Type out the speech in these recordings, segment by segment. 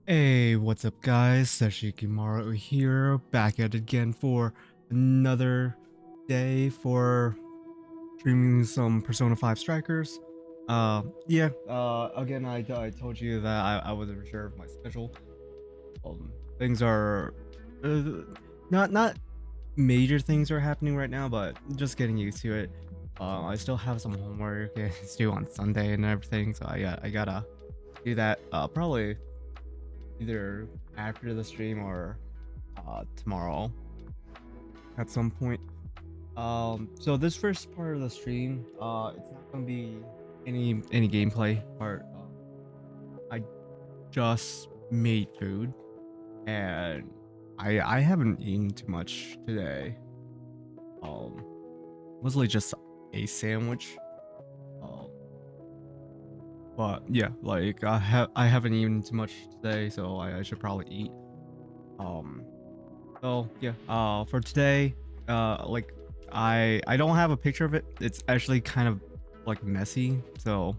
Hey, what's up guys? Sashikimaru here, back at it again for another day for streaming some Persona 5 Strikers. Again, I told you that I wasn't sure of my schedule. Things are, uh, not major things are happening right now, but just getting used to it. I still have some homework it's due on Sunday and everything, so I gotta do that, probably either after the stream or tomorrow at some point. So this first part of the stream, it's not gonna be any gameplay part. I just made food and I haven't eaten too much today. Um, Mostly just a sandwich. Um, but yeah, like I haven't eaten too much today, so I should probably eat. Um, So yeah, for today, like I don't have a picture of it. It's actually kind of like messy, so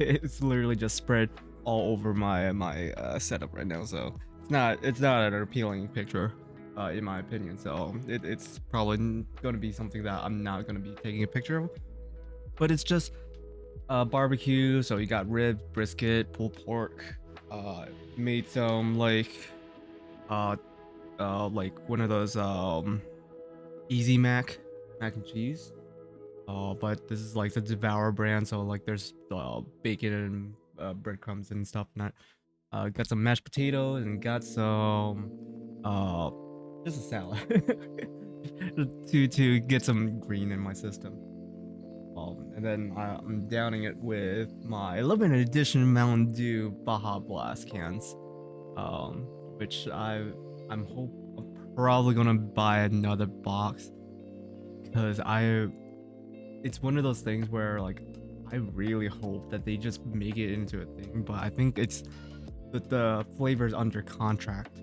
it's literally just spread all over my setup right now. So it's not an appealing picture, in my opinion. So it's probably going to be something that I'm not going to be taking a picture of. But it's just barbecue. So you got ribs, brisket, pulled pork. Uh, Made some uh like one of those Easy mac and cheese. But this is like the Devour brand, so like there's bacon and breadcrumbs and stuff. Not got some mashed potatoes and got some uh just a salad to get some green in my system. And then I'm downing it with my limited edition Mountain Dew Baja Blast cans. Um, which I'm probably gonna buy another box because it's one of those things where like I really hope that they just make it into a thing, but I think it's that the flavors under contract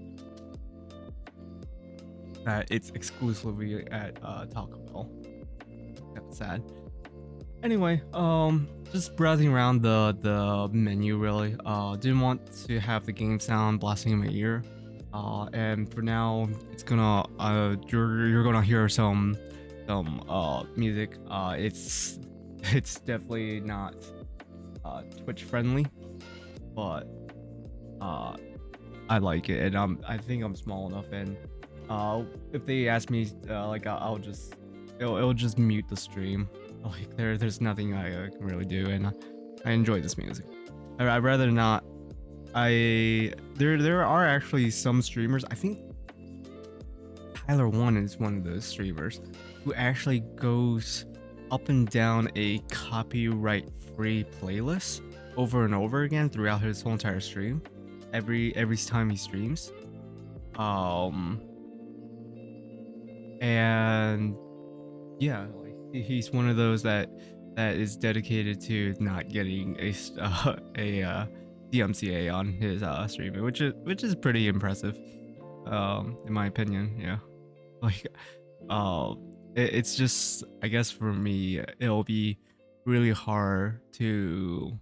that it's exclusively at Taco Bell. That's sad. Anyway, just browsing around the menu really. Didn't want to have the game sound blasting in my ear. And for now, it's gonna you're gonna hear some music. It's definitely not Twitch friendly, but uh I like it, and I think I'm small enough, and if they ask me, like I'll just it'll just mute the stream. Like there's nothing I can really do, and I enjoy this music. I'd rather not. There are actually some streamers. I think Tyler One is one of those streamers who actually goes up and down a copyright free playlist over and over again throughout his whole entire stream. Every time he streams. Um and yeah, like he's one of those that is dedicated to not getting a DMCA on his streaming, which is pretty impressive, in my opinion. Yeah, like uh, it's just, I guess for me it'll be really hard to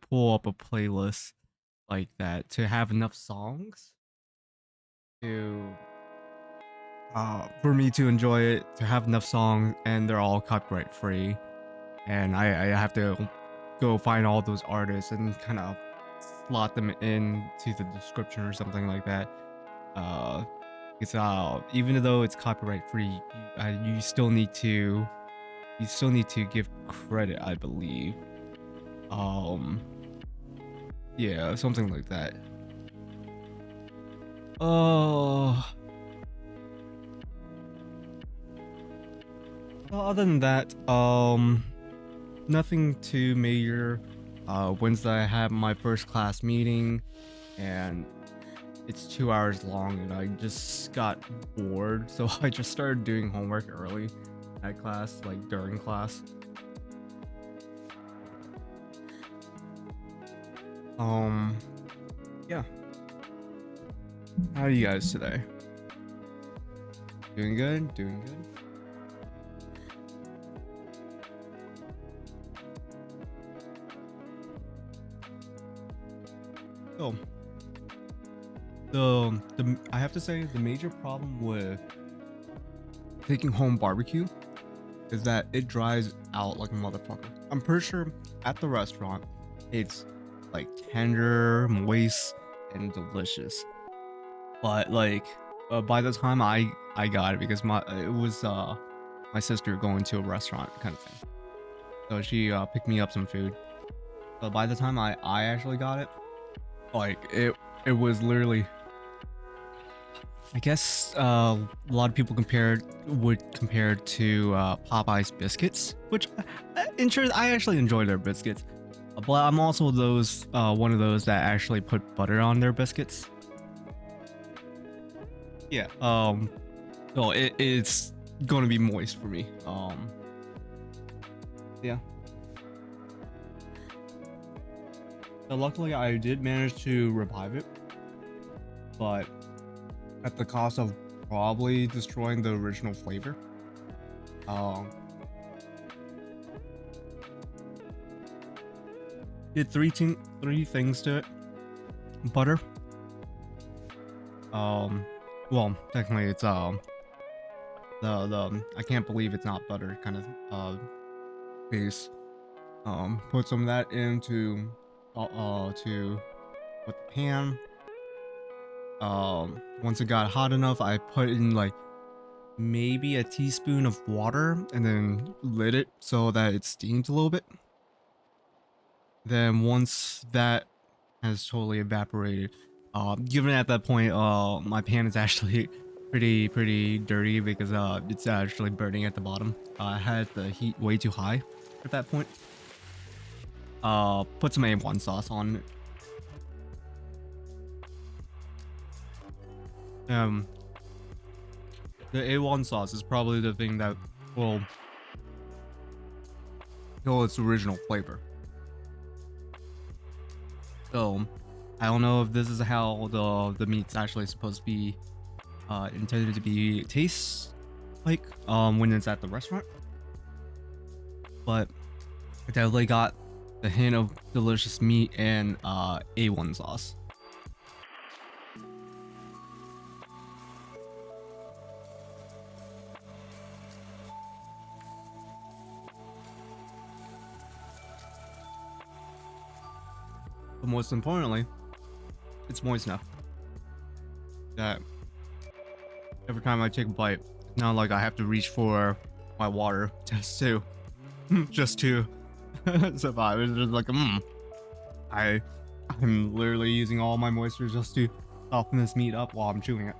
pull up a playlist like that, to have enough songs to for me to enjoy it, to have enough songs and they're all copyright free, and I have to go find all those artists and kind of slot them into the description or something like that. uh it's Even though it's copyright free, you still need to give credit, I believe. um yeah, something like that. uh Other than that, nothing too major. Wednesday I have my first class meeting, and it's 2 hours long, and I just got bored, so I just started doing homework early at class, like during class. Um, yeah. How are you guys today? Doing good? Doing good? Cool. The I have to say the major problem with taking home barbecue is that it dries out like a motherfucker. I'm pretty sure at the restaurant it's like tender, moist, and delicious. But like by the time I got it, because my it was my sister going to a restaurant kind of thing. So she picked me up some food. But by the time I actually got it, like it was literally, I guess a lot of people would compare it to Popeye's biscuits, which in truth I actually enjoy their biscuits. But I'm also those one of those that actually put butter on their biscuits. Yeah. So it's going to be moist for me. Yeah. So luckily I did manage to revive it, but at the cost of probably destroying the original flavor. Um, did three things to it. Butter. Um, well, technically it's the I can't believe it's not butter kind of base. Put some of that into to with the pan. Once it got hot enough, I put in like maybe a teaspoon of water and then lit it so that it steams a little bit. Then once that has totally evaporated, given at that point, my pan is actually pretty dirty because it's actually burning at the bottom. I had the heat way too high at that point. Put some A1 sauce on it. Um, the A1 sauce is probably the thing that will kill its original flavor. So I don't know if this is how the meat's actually supposed to be intended to be taste like when it's at the restaurant, but it definitely got the hint of delicious meat and A1 sauce. But most importantly, it's moist enough that every time I take a bite, it's not like I have to reach for my water just to survive. It's just like I I'm literally using all my moisture just to soften this meat up while I'm chewing it.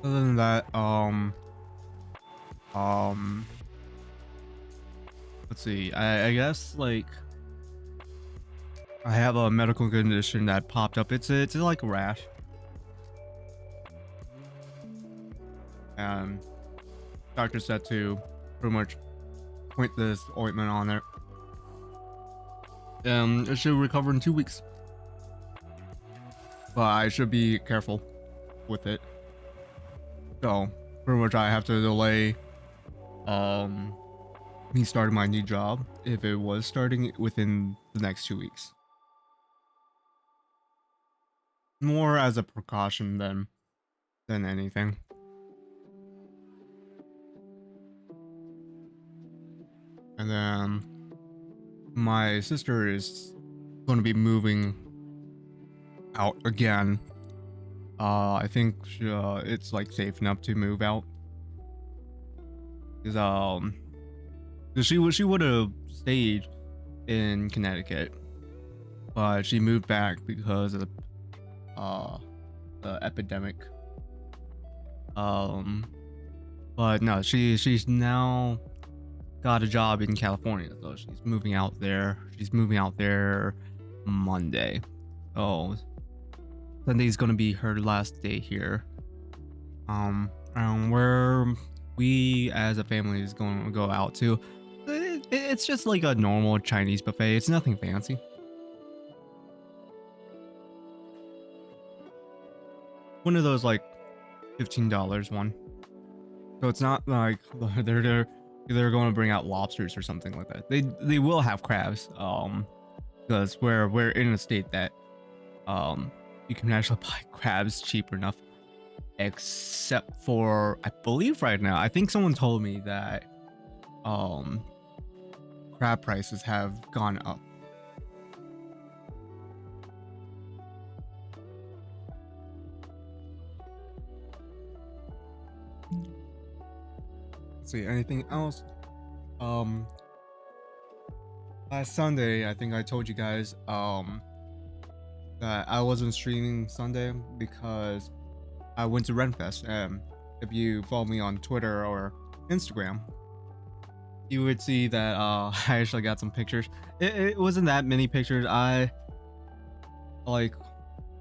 Other than that, um, let's see. I guess like I have a medical condition that popped up. It's like a rash, and doctor said to pretty much point this ointment on it. It should recover in 2 weeks, but I should be careful with it. So pretty much I have to delay um me starting my new job if it was starting within the next 2 weeks. More as a precaution than anything. And then my sister is going to be moving out again. I think it's like safe enough to move out because 'cause she would have stayed in Connecticut, but she moved back because of uh the epidemic. Um, but no, she's now got a job in California, so she's moving out there. She's moving out there Monday. Oh, Sunday's gonna be her last day here. Where we as a family is going to go out to. It's just like a normal Chinese buffet. It's nothing fancy. One of those like $15 one. So it's not like they're going to bring out lobsters or something like that. They will have crabs, because we're in a state that you can actually buy crabs cheap enough, except for I believe right now. I think someone told me that um crab prices have gone up. Let's see, anything else? Um, Last Sunday, I think I told you guys that I wasn't streaming Sunday because I went to Renfest. If you follow me on Twitter or Instagram, you would see that I actually got some pictures. It wasn't that many pictures. I like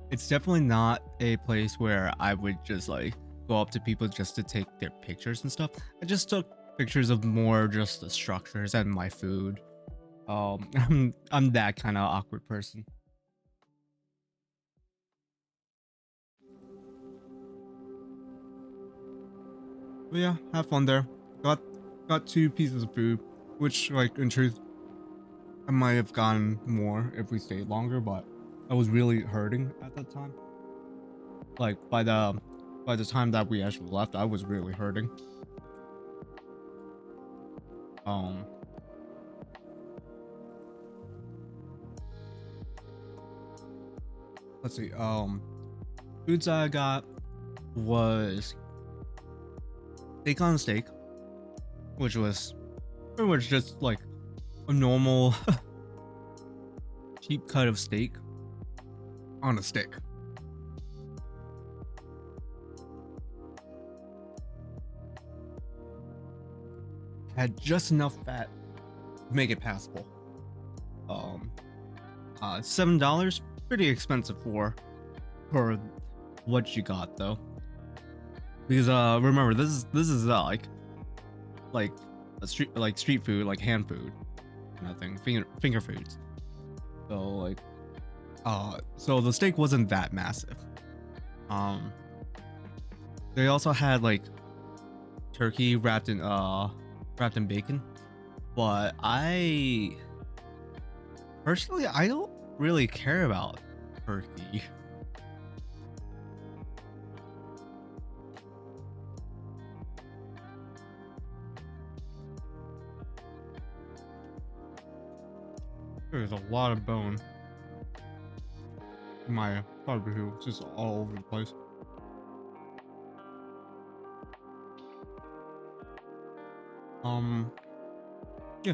it's definitely not a place where I would just like go up to people just to take their pictures and stuff. I just took pictures of more just the structures and my food. I'm that kind of awkward person. But yeah, have fun there. Got got 2 pieces of food, which like in truth I might have gotten more if we stayed longer, but I was really hurting at that time. Like by the time that we actually left, I was really hurting. Um, let's see. Foods I got was steak on steak, which was pretty much just like a normal cheap cut of steak on a stick. Had just enough fat to make it passable. Um, $7, pretty expensive for what you got though. Because remember this is like a street food, like hand food kind of thing, finger foods. So like so the steak wasn't that massive. Um, they also had like turkey wrapped in bacon, but I personally I don't really care about turkey. There's a lot of bone in my barbecue, it's just all over the place. Um, yeah,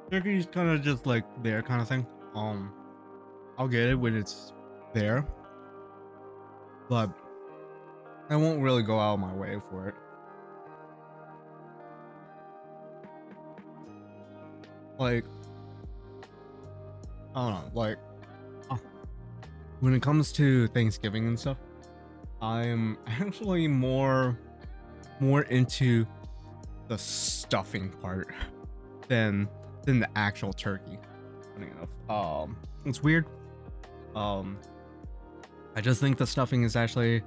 turkey's kind of just like there kind of thing. Um, I'll get it when it's there, but I won't really go out of my way for it. Like, I don't know, like, uh, when it comes to Thanksgiving and stuff, I'm actually more into the stuffing part than the actual turkey. Funny enough, it's weird. Um, I just think the stuffing is actually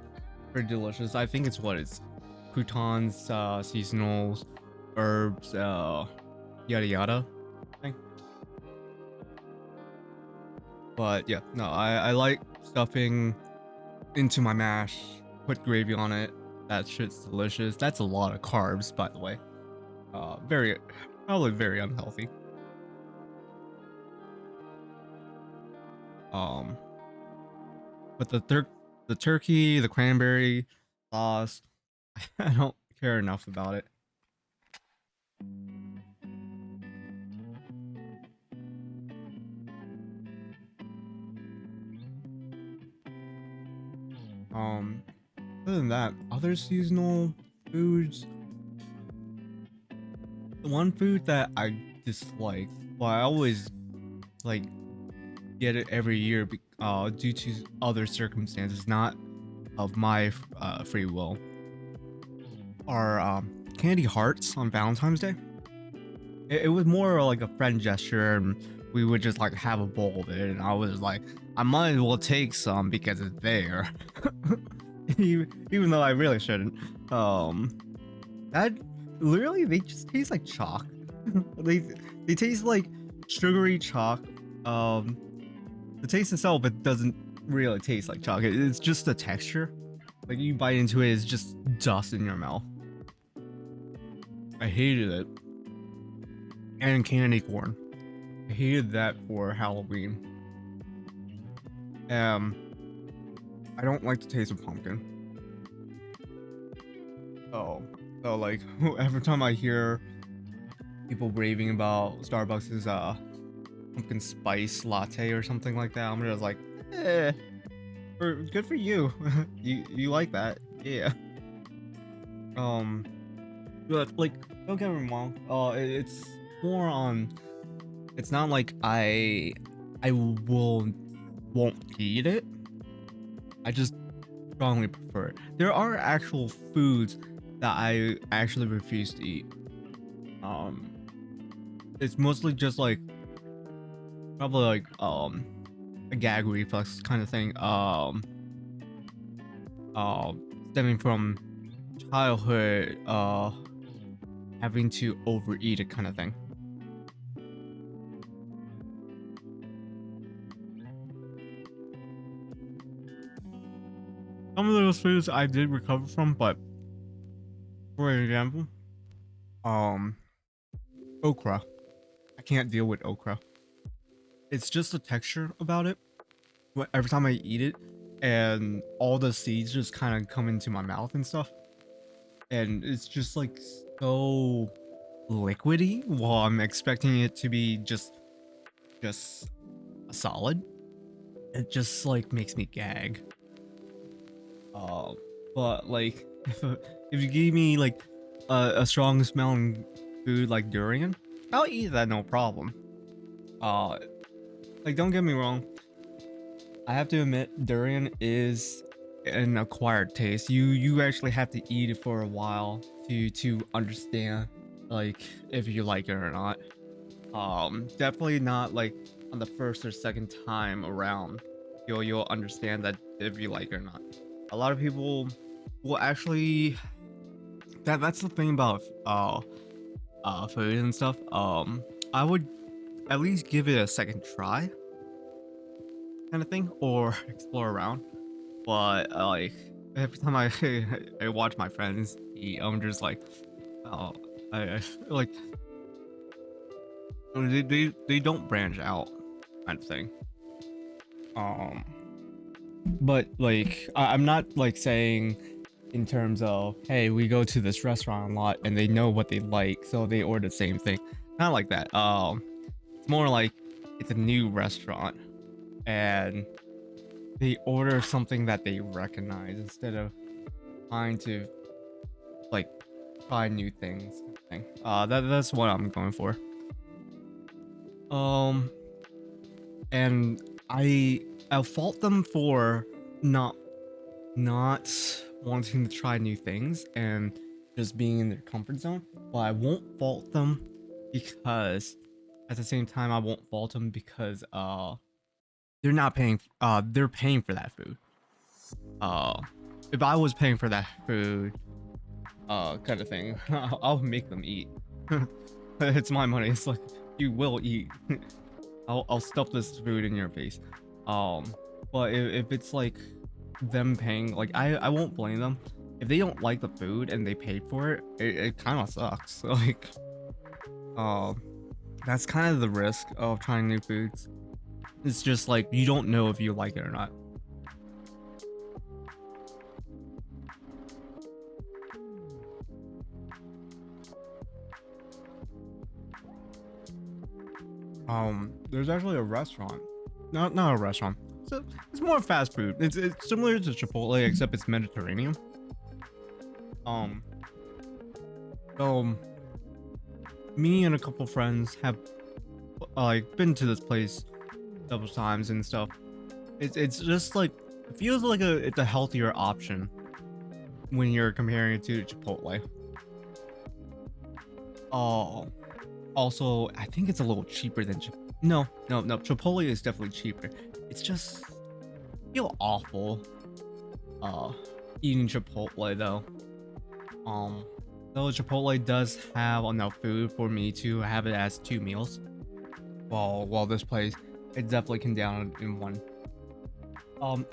pretty delicious. I think it's what it's croutons, seasonals, herbs, yada yada. Thing. But yeah, no, I like stuffing into my mash, put gravy on it. That shit's delicious. That's a lot of carbs, by the way. Very, probably very unhealthy. Um, but the turkey, the cranberry sauce, I don't care enough about it. Um, Other than that, other seasonal foods. The one food that I dislike, well, I always like get it every year, due to other circumstances, not of my free will, are candy hearts on Valentine's Day. It was more like a friend gesture, and we would just like have a bowl of it, and I was like, I might as well take some because it's there. even though I really shouldn't. That literally they just taste like chalk. they they taste like sugary chalk. Um, the taste itself it doesn't really taste like chalk. It's just the texture. Like you bite into it, it's just dust in your mouth. I hated it. And candy corn. I hated that for Halloween. Um, I don't like the taste of pumpkin. Oh, so like every time I hear people raving about Starbucks' pumpkin spice latte or something like that, I'm just like, eh, good for you. you like that, yeah. Um, but like, don't get me wrong. It's more on. It's not like I won't eat it. I just strongly prefer it. There are actual foods that I actually refuse to eat. Um, it's mostly just like probably like a gag reflex kind of thing. Uh, Stemming from childhood, having to overeat it kind of thing. Some of those foods I did recover from, but for example, um, okra. I can't deal with okra. It's just the texture about it. Every time I eat it, and all the seeds just kind of come into my mouth and stuff, and it's just like so liquidy. While I'm expecting it to be just a solid, it just like makes me gag. Uh, but like if you gave me like a strong smelling food like durian, I'll eat that no problem. Uh, like don't get me wrong, I have to admit durian is an acquired taste. You actually have to eat it for a while to understand like if you like it or not. Definitely not like on the first or second time around. You'll understand that if you like it or not. A lot of people will actually that's the thing about food and stuff. I would at least give it a second try kind of thing or explore around. But like every time I I watch my friends eat, I'm just like, oh, I like they don't branch out kind of thing. Um, but like I'm not like saying in terms of hey we go to this restaurant a lot and they know what they like so they order the same thing. Not like that. It's more like it's a new restaurant and they order something that they recognize instead of trying to like try new things. Thing. That's what I'm going for. Um, and I'll fault them for not not wanting to try new things and just being in their comfort zone. But I won't fault them because at the same time I won't fault them because they're not paying they're paying for that food. Uh if I was paying for that food kind of thing, I'll make them eat. It's my money. It's like you will eat. I'll stuff this food in your face. But if it's like them paying, like I won't blame them if they don't like the food and they paid for it. It kind of sucks. Like, um, that's kind of the risk of trying new foods. It's just like you don't know if you like it or not. There's actually a restaurant. Not a restaurant. It's more fast food. It's similar to Chipotle except it's Mediterranean. Um, so me and a couple friends have like been to this place several times and stuff. It's just like it feels like it's a healthier option when you're comparing it to Chipotle. Oh, also I think it's a little cheaper than no. Chipotle is definitely cheaper. It's just feel awful. Uh, eating Chipotle though. Um, though Chipotle does have enough food for me to have it as 2 meals. While this place, it definitely can down in one.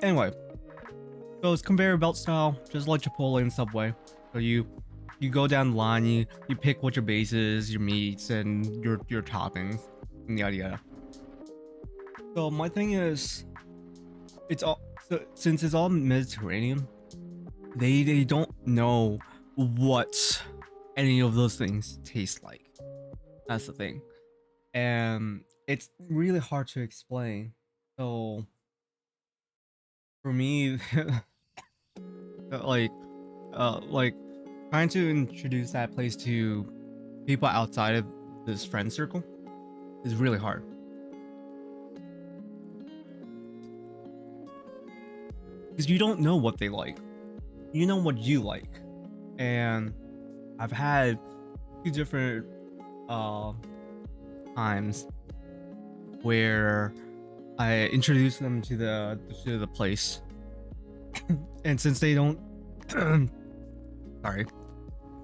Anyway, so it's conveyor belt style, just like Chipotle and Subway. So you go down the line, you pick what your base is, your meats, and your toppings, and yada yada. So my thing is, it's all so since it's all Mediterranean, they don't know what any of those things taste like. That's the thing, and it's really hard to explain. So for me, like like trying to introduce that place to people outside of this friend circle is really hard because you don't know what they like. You know what you like, and I've had two different uh times where I introduced them to the place, and since they don't, sorry,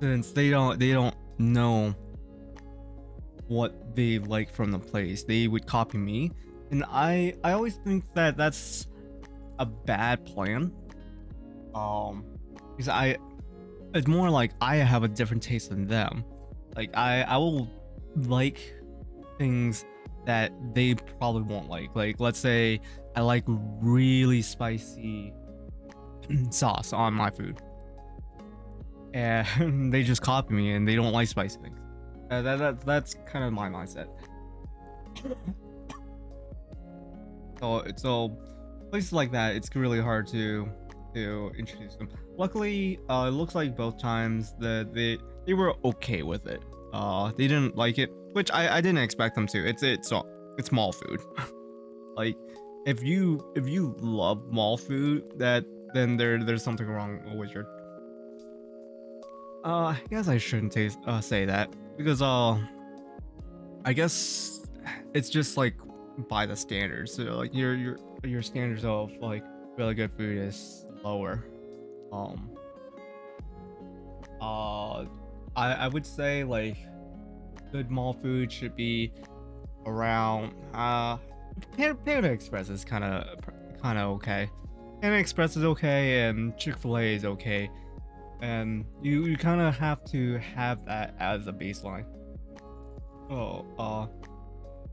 since they don't know what they like from the place, they would copy me, and I always think that that's a bad plan. Because it's more like I have a different taste than them. Like I will like things that they probably won't like. Like let's say I like really spicy sauce on my food, and they just copy me and they don't like spicy things. That's kind of my mindset. So places like that, it's really hard to introduce them. Luckily, it looks like both times that they were okay with it. They didn't like it, which I didn't expect them to. It's mall food. Like if you love mall food, then there's something wrong with your. I guess I shouldn't say that because I guess it's just like by the standards. So like your standards of like really good food is lower. Um I would say like good mall food should be around Panda Express is kind of okay. Panda Express is okay and Chick-fil-A is okay. And you kind of have to have that as a baseline. Oh,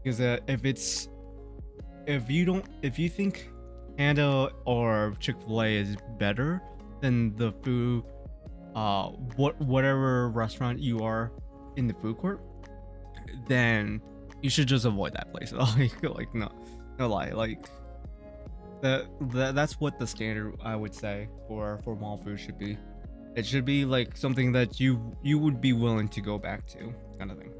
because if you think Panda or Chick-fil-A is better than the food, whatever restaurant you are in the food court, then you should just avoid that place. Like no lie, like that's what the standard I would say for mall food should be. It should be like something that you would be willing to go back to, kind of thing.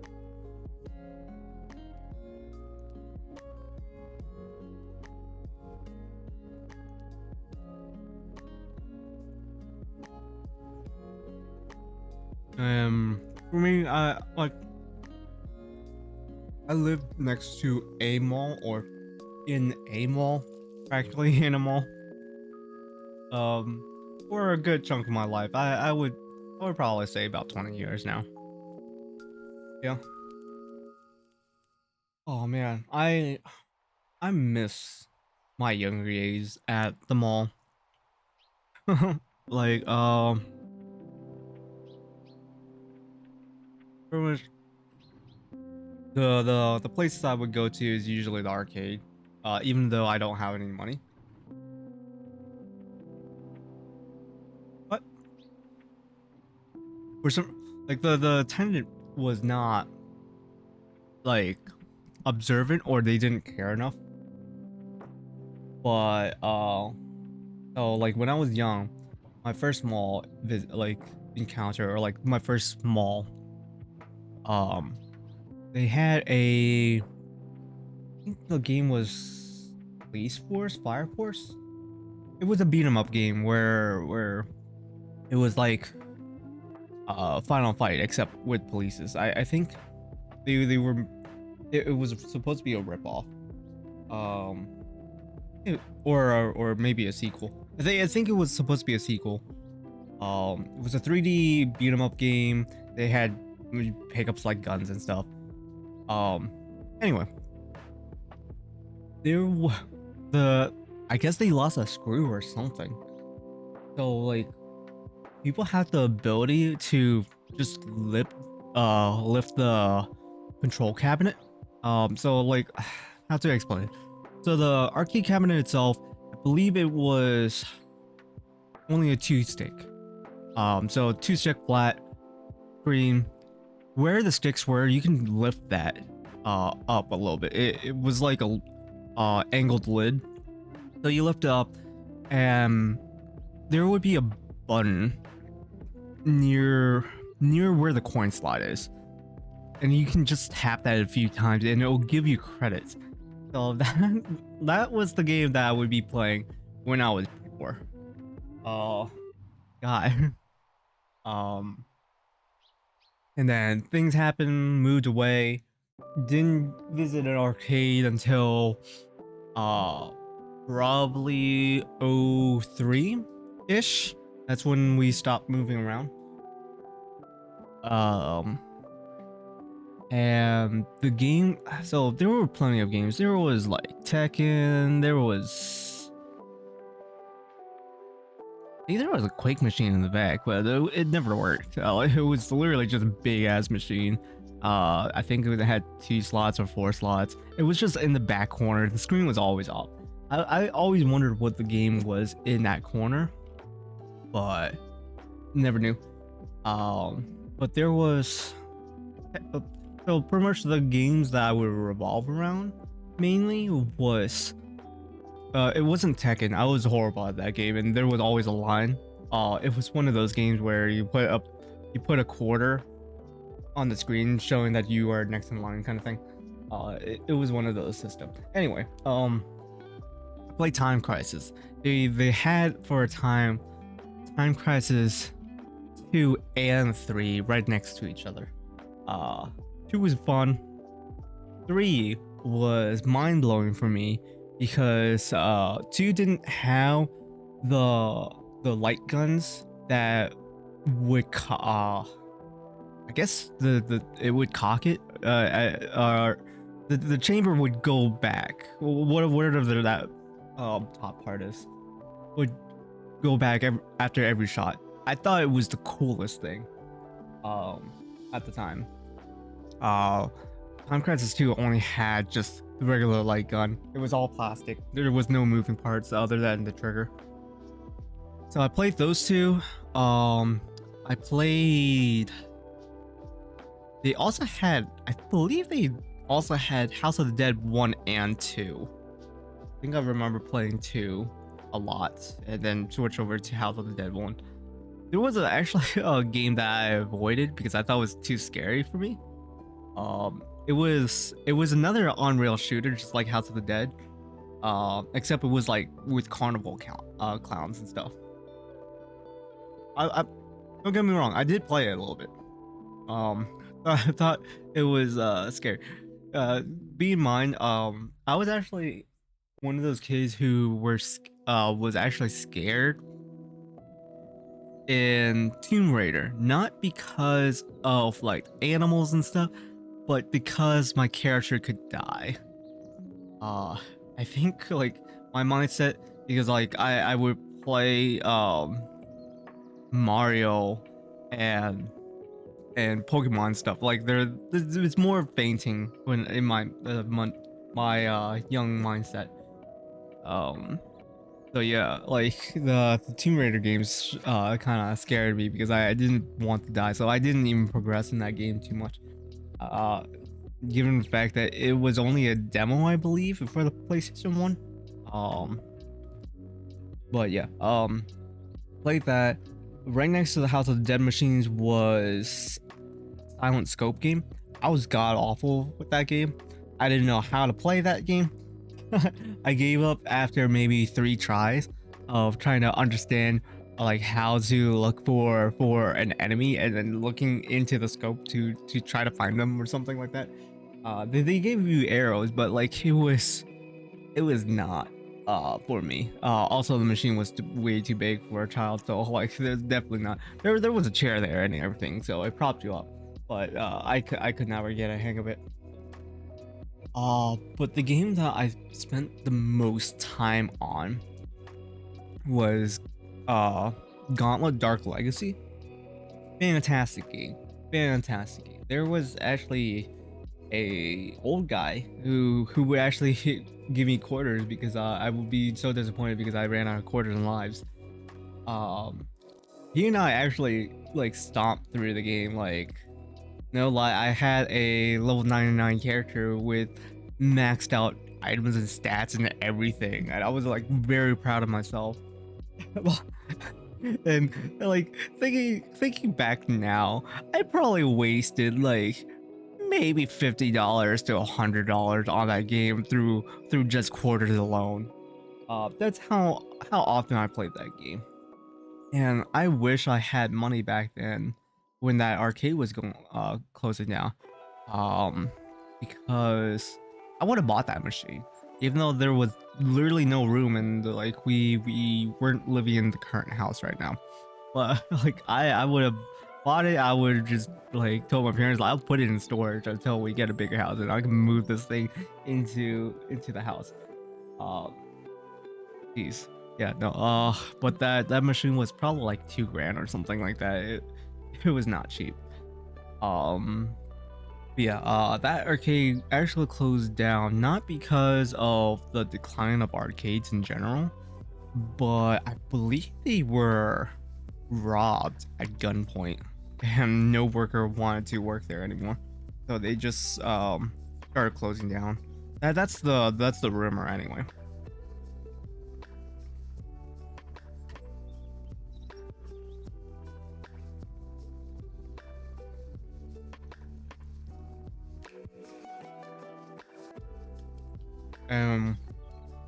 For me, I live next to a mall or in a mall, practically in a mall. For a good chunk of my life, I would probably say about 20 years now. Yeah. Oh man, I miss my younger days at the mall. Like pretty much the places I would go to is usually the arcade. Even though I don't have any money. But for some like the attendant was not like observant or they didn't care enough. But so like when I was young, my first mall like encounter or like my first mall, um they had I think the game was Police Force, Fire Force. It was a beat 'em up game where it was like Final Fight except with polices. I think they were it was supposed to be a ripoff. Um or maybe a sequel. I think it was supposed to be a sequel. It was a 3D beat 'em up game. They had pickups like guns and stuff. Um, anyway, there wa the I guess they lost a screw or something. So like people have the ability to just lift the control cabinet. So like how to explain it. So the arcade cabinet itself, I believe it was only a two stick. So two stick flat screen. Where the sticks were, you can lift that up a little bit. It was like a angled lid. So you lift it up and there would be a button near where the coin slot is. And you can just tap that a few times and it'll give you credits. So that was the game that I would be playing when I was poor. Oh God. Um and then things happened, moved away, didn't visit an arcade until uh probably '03-ish. That's when we stopped moving around. Um and the game, so there were plenty of games. There was like Tekken, I think there was a Quake machine in the back, but it never worked. It was literally just a big ass machine. I think it had 2 slots or 4 slots. It was just in the back corner. The screen was always off. I always wondered what the game was in that corner, but never knew. But there was, so pretty much the games that I would revolve around mainly was, it wasn't Tekken. I was horrible at that game, and there was always a line. It was one of those games where you put a quarter on the screen showing that you are next in line, kind of thing. It was one of those systems. Anyway, I played Time Crisis. They had for a time Time Crisis 2 and 3 right next to each other. 2 was fun. 3 was mind blowing for me because 2 didn't have the light guns that would I guess it would cock it. The chamber would go back. Whatever that top part is would go back after every shot. I thought it was the coolest thing. At the time. Time Crisis 2 only had just the regular light gun. It was all plastic. There was no moving parts other than the trigger. So I played those 2. I played. They also had, I believe they also had House of the Dead 1 and 2. I think I remember playing 2 a lot and then switch over to House of the Dead 1. There was actually a game that I avoided because I thought it was too scary for me. It was another on-rail shooter just like House of the Dead. Except it was like with carnival clowns and stuff. I don't get me wrong, I did play it a little bit. I thought it was scary. Being in mind, I was actually one of those kids who was actually scared in Tomb Raider, not because of like animals and stuff, but because my character could die. I think like my mindset, because like I would play Mario and Pokemon stuff. Like it's more fainting when in my young mindset. So yeah, like the Tomb Raider games kind of scared me because I didn't want to die, so I didn't even progress in that game too much. Given the fact that it was only a demo, I believe, for the PlayStation 1. But yeah, played that. Right next to the House of the Dead machines was Silent Scope game. I was god awful with that game. I didn't know how to play that game. I gave up after maybe 3 tries of trying to understand like how to look for an enemy and then looking into the scope to try to find them or something like that. They gave you arrows, but like it was not for me. Also the machine was way too big for a child, so like there's definitely not there was a chair there and everything, so it propped you up. But I could never get a hang of it. But the game that I spent the most time on was uh Gauntlet Dark Legacy. Fantastic game. Fantastic game. There was actually a old guy who would actually give me quarters because I would be so disappointed because I ran out of quarters and lives. Um, he and I actually like stomped through the game. Like no lie, I had a level 99 character with maxed out items and stats and everything, and I was like very proud of myself. And like thinking back now, I probably wasted like maybe $50 to $100 on that game through just quarters alone. That's how often I played that game, and I wish I had money back then when that arcade was going closing down. Um, because I would have bought that machine, even though there was literally no room, and like we weren't living in the current house right now. But like I would have bought it. I would just like told my parents like, I'll put it in storage until we get a bigger house and I can move this thing into the house. Um, Jeez. Yeah, no. But that machine was probably like 2 grand or something like that. It was not cheap. Um, but yeah. That arcade actually closed down not because of the decline of arcades in general, but I believe they were robbed at gunpoint, and no worker wanted to work there anymore, so they just started closing down. That's the rumor anyway. Um,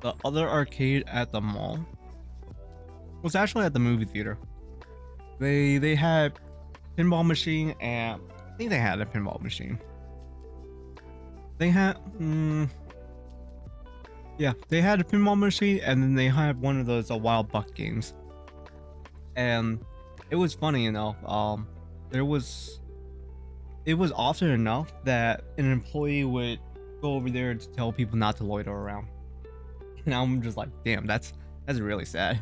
the other arcade at the mall was actually at the movie theater. They had pinball machine, and I think they had a pinball machine. They had yeah, they had a pinball machine, and then they had one of those Wild Buck games. And it was funny, there was it was often enough that an employee would go over there to tell people not to loiter around. And I'm just like, damn, that's really sad.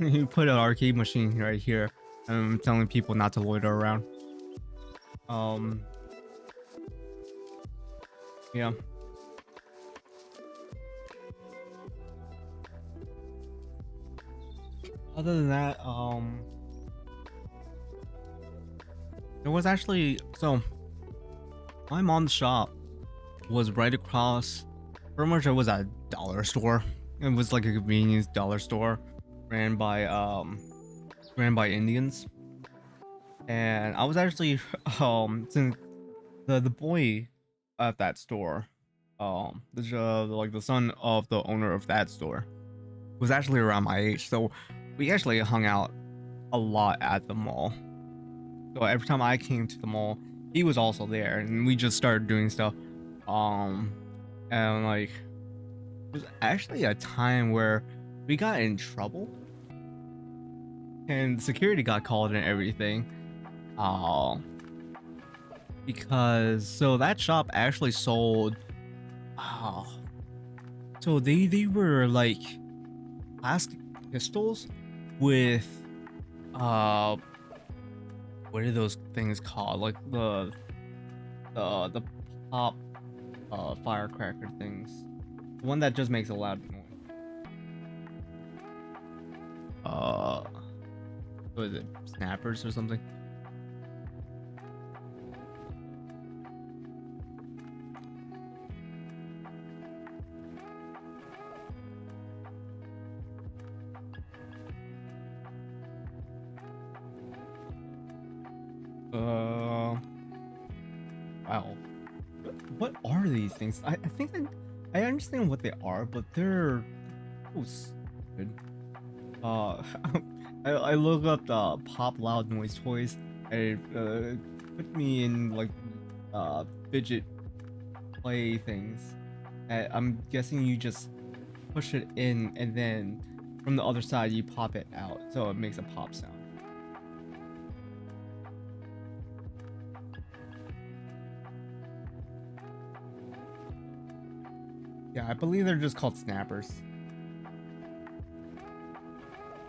You put an arcade machine right here, and I'm telling people not to loiter around. Um, yeah. Other than that, there was actually my mom's shop was right across. Pretty much, it was a dollar store. It was like a convenience dollar store, ran by um ran by Indians. And I was actually since the boy at that store, like the son of the owner of that store, was actually around my age, so we actually hung out a lot at the mall. So every time I came to the mall, he was also there, and we just started doing stuff. Um, and like it was actually a time where we got in trouble, and security got called and everything. Uh, because so that shop actually sold. Oh, so they were like plastic pistols with uh what are those things called? Like the pop firecracker things. The one that just makes a loud noise. Uh what is it? Snappers or something? Wow. What are these things? I think I understand what they are, but they're so stupid. Uh, I look up the pop loud noise toys, and it put me in like fidget play things. I'm guessing you just push it in, and then from the other side you pop it out, so it makes a pop sound. Yeah, I believe they're just called snappers.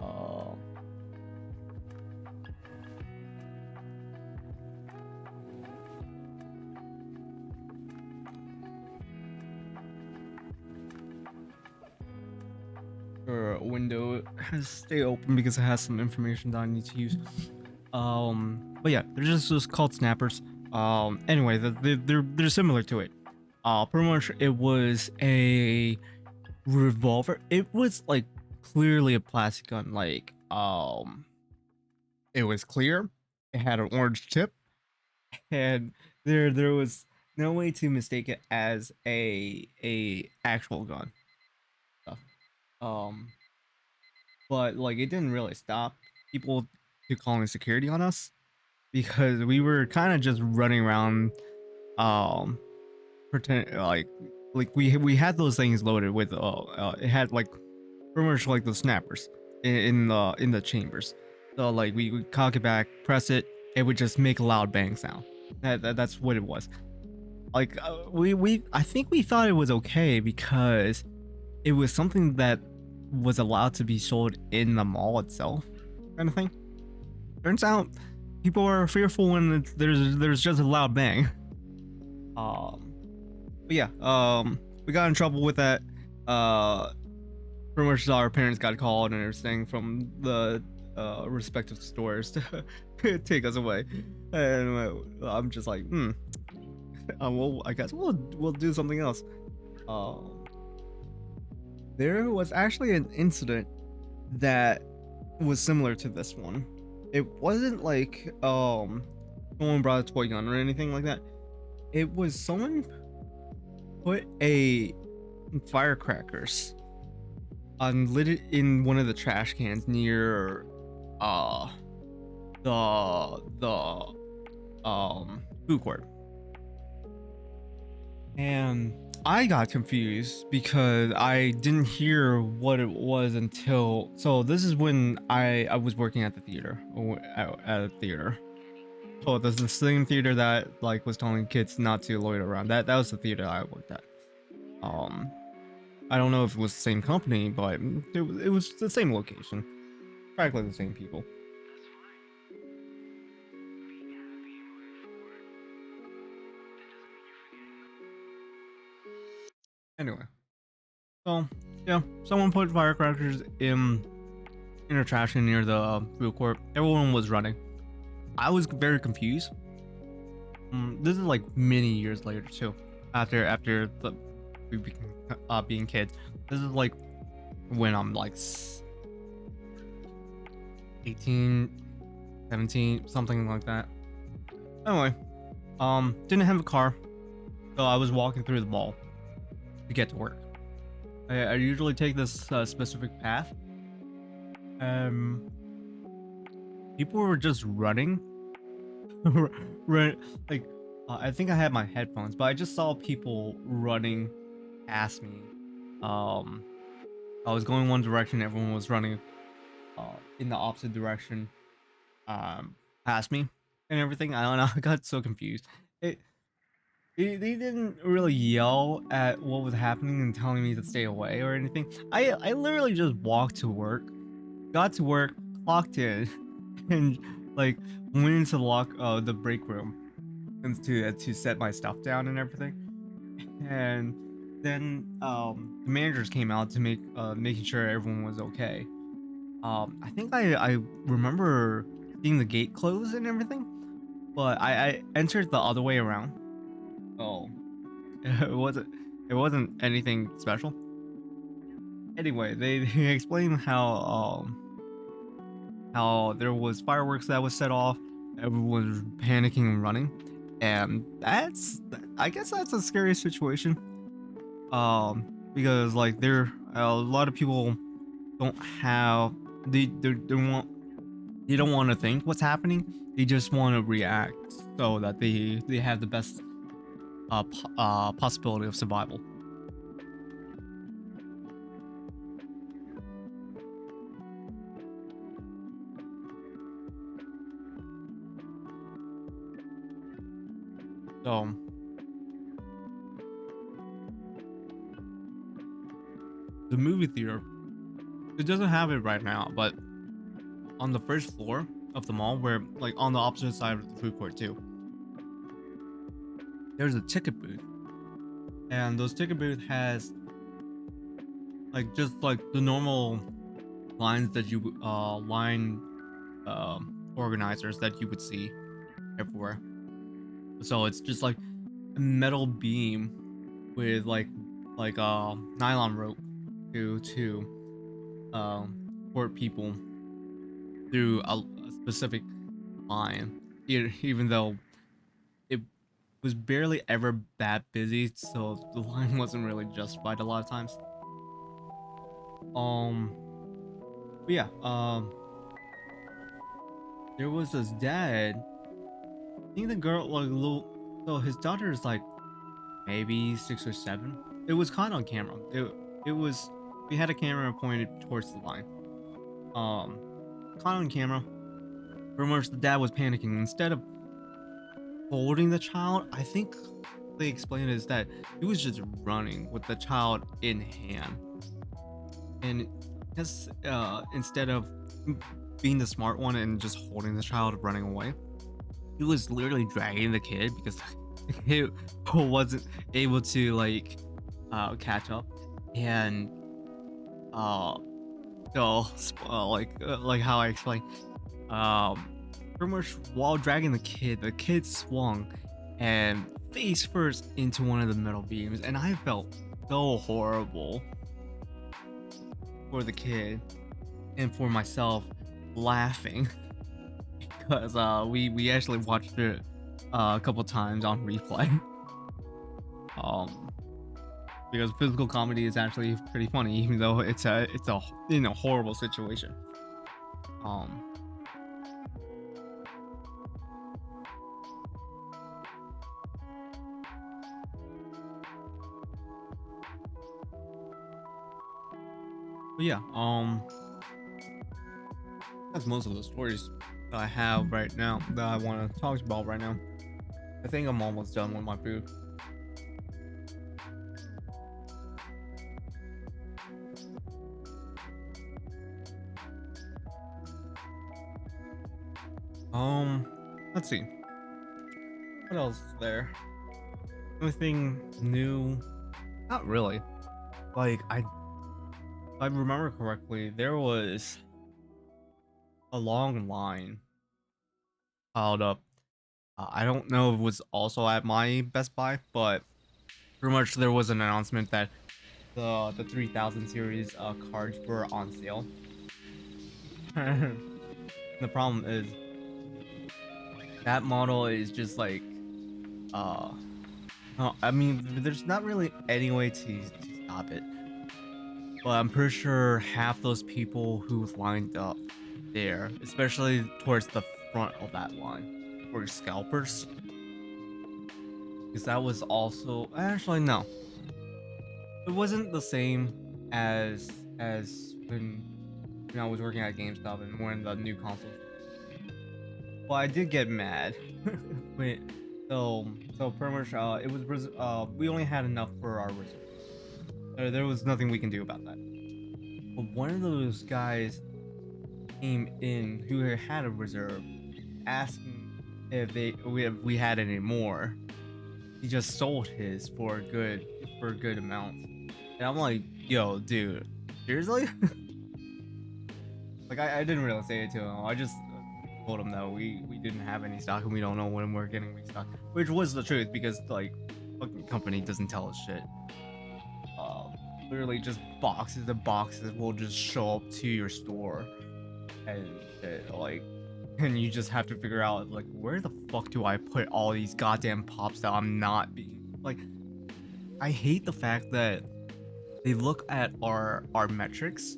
Uh, or window has to stay open because it has some information that I need to use. But yeah, they're just called snappers. Anyway, they're similar to it. Pretty much it was a revolver. It was like clearly a plastic gun. Like, it was clear. It had an orange tip, and there was no way to mistake it as a actual gun. Stuff. Um, but like it didn't really stop people to calling security on us because we were kind of just running around, um, pretend like we had those things loaded with it had like pretty much like the snappers in the chambers. So like we would cock it back, press it, it would just make a loud bang sound. That's what it was. Like we I think we thought it was okay because it was something that was allowed to be sold in the mall itself, kind of thing. Turns out people are fearful when there's just a loud bang. Um, but yeah, we got in trouble with that. Uh, Pretty much our parents got called and everything from the respective stores to take us away, and I'm just like, well, I guess we'll do something else. Um, there was actually an incident that was similar to this one. It wasn't like someone brought a toy gun or anything like that. It was someone put a firecrackers on lit it in one of the trash cans near uh the food court. And I got confused because I didn't hear what it was until, so this is when I was working at the theater, at a theater. So this is the same theater that like was telling kids not to loiter around. That was the theater I worked at. Um, I don't know if it was the same company, but it was the same location, practically the same people. Anyway, so yeah, someone put firecrackers in a trash can near the food court. Everyone was running. I was very confused. This is like many years later too. After we became being kids. This is like when I'm like 18, 17, something like that. Anyway, didn't have a car, so I was walking through the mall to get to work. I usually take this specific path. Um, People were just running, run like I think I had my headphones, but I just saw people running past me. Um, I was going one direction, everyone was running in the opposite direction, past me and everything. I don't know. I got so confused. It they didn't really yell at what was happening and telling me to stay away or anything. I literally just walked to work, got to work, clocked in, and like went into the break room and to set my stuff down and everything. And then the managers came out to making sure everyone was okay. I think I remember seeing the gate close and everything, but I entered the other way around. Oh, it wasn't anything special. Anyway, they explained how there was fireworks that was set off, everyone was panicking and running, and I guess that's a scary situation. Because like there a lot of people don't have they want they don't want to think what's happening. They just want to react so that they have the best possibility of survival. So the movie theater, it doesn't have it right now, but on the first floor of the mall, where like on the opposite side of the food court too, there's a ticket booth, and those ticket booth has like just like the normal lines that you line organizers that you would see everywhere. So it's just like a metal beam with like nylon rope to port people through a specific line, even though it was barely ever that busy, so the line wasn't really justified a lot of times. Um, but yeah, there was this dad. I think the girl like little. So his daughter is like maybe 6 or 7. It was caught on camera. It was we had a camera pointed towards the line. Um, caught on camera. Pretty much the dad was panicking. Instead of holding the child, I think they explained is that he was just running with the child in hand, and just instead of being the smart one and just holding the child running away, he was literally dragging the kid because the kid wasn't able to like catch up, and uh so like how I explained, um pretty much while dragging the kid swung and face first into one of the metal beams, and I felt so horrible for the kid and for myself laughing because we actually watched it a couple times on replay. um because physical comedy is actually pretty funny even though it's a in a horrible situation. um but yeah, that's most of the stories that I have right now that I want to talk about right now. I think I'm almost done with my food. um let's see what else is there. Anything new? Not really. Like if I remember correctly, there was a long line piled up. I don't know if it was also at my Best Buy, but pretty much there was an announcement that the 3000 series cards were on sale. The problem is that model is just like uh I mean there's not really any way to stop it, but I'm pretty sure half those people who lined up there, especially towards the front of that line, were scalpers. Because that was also actually no, it wasn't the same as when I was working at GameStop and when the new consoles. Well, I did get mad. Wait, so pretty much it was we only had enough for our reserve. There was nothing we can do about that. But one of those guys came in who had a reserve, asking if we had any more. He just sold his for a good amount, and I'm like, yo, dude, seriously? Like I didn't really say it to him. I just told him that we didn't have any stock and we don't know when we're getting restock, which was the truth because like fucking company doesn't tell us shit. Literally just boxes and boxes will just show up to your store, and like, and you just have to figure out like where the fuck do I put all these goddamn pops that I'm not being like. I hate the fact that they look at our metrics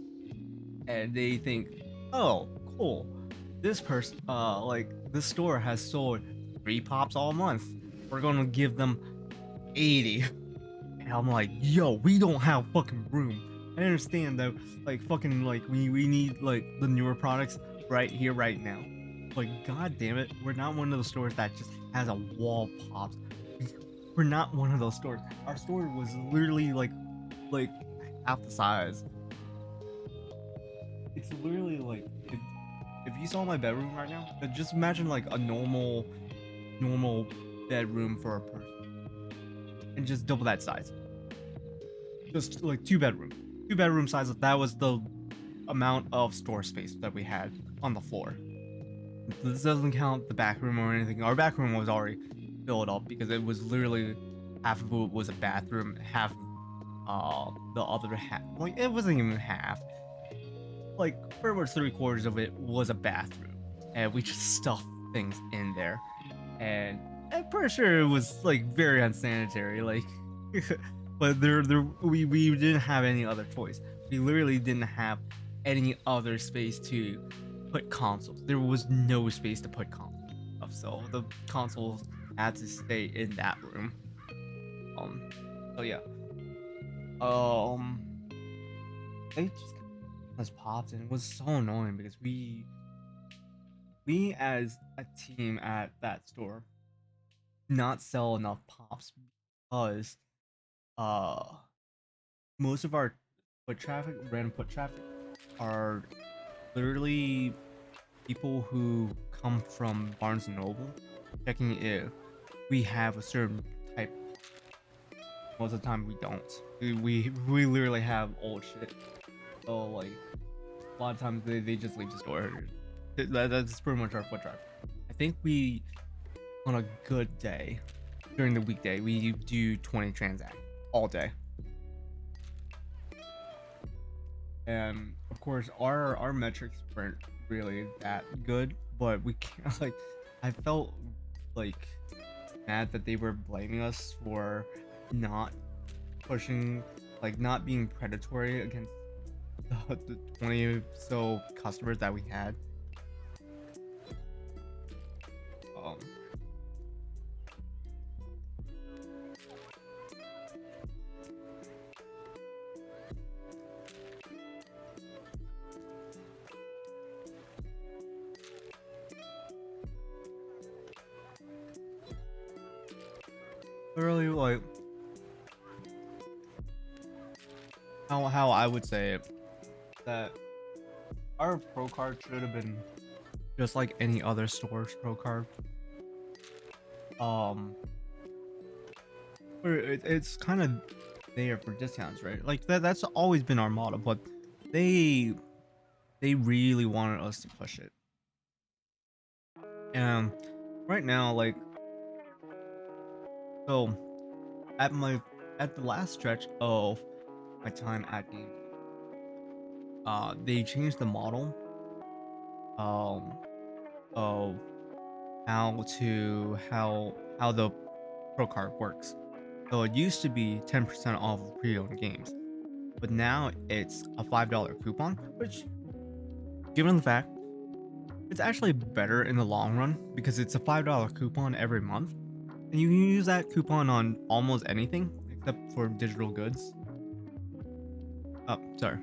and they think, oh, cool, this person like this store has sold 3 pops all month, we're gonna give them 80. And I'm like, yo, we don't have fucking room. I understand that, like, fucking, like, we need, like, the newer products right here, right now. But god damn it, we're not one of those stores that just has a wall of pops we're not one of those stores. Our store was literally like half the size. It's literally like if you saw my bedroom right now, just imagine like a normal bedroom for a person, and just double that size. Just like two bedroom size. That was the amount of store space that we had on the floor. This doesn't count the back room or anything. Our back room was already filled up because it was literally half of it was a bathroom, half the other half, like it wasn't even half, like pretty much three-quarters of it was a bathroom, and we just stuffed things in there, and I'm pretty sure it was like very unsanitary, like but we didn't have any other choice. We literally didn't have any other space to put consoles. There was no space to put consoles stuff, so the consoles had to stay in that room. um so yeah, um they just popped, and it was so annoying because we as a team at that store not sell enough pops because uh most of our random foot traffic, are literally people who come from Barnes and Noble checking if we have a certain type. Most of the time we don't. We literally have old shit. So like a lot of times they just leave the store. That's pretty much our foot traffic. I think we, on a good day, during the weekday, we do 20 transactions all day. And of course our metrics weren't really that good, but we can't like, I felt like mad that they were blaming us for not pushing, like not being predatory against the 20 so customers that we had. um Literally like how I would say it, that our pro card should have been just like any other store's pro card. um it's kind of there for discounts, right? Like that's always been our motto, but they they really wanted us to push it. And right now, like, so at my at the last stretch of my time at game, they changed the model um of how the pro card works. So it used to be 10% off of pre-owned games, but now it's a $5 coupon, which, given the fact, it's actually better in the long run because it's a $5 coupon every month, and you can use that coupon on almost anything except for digital goods. Oh, sorry,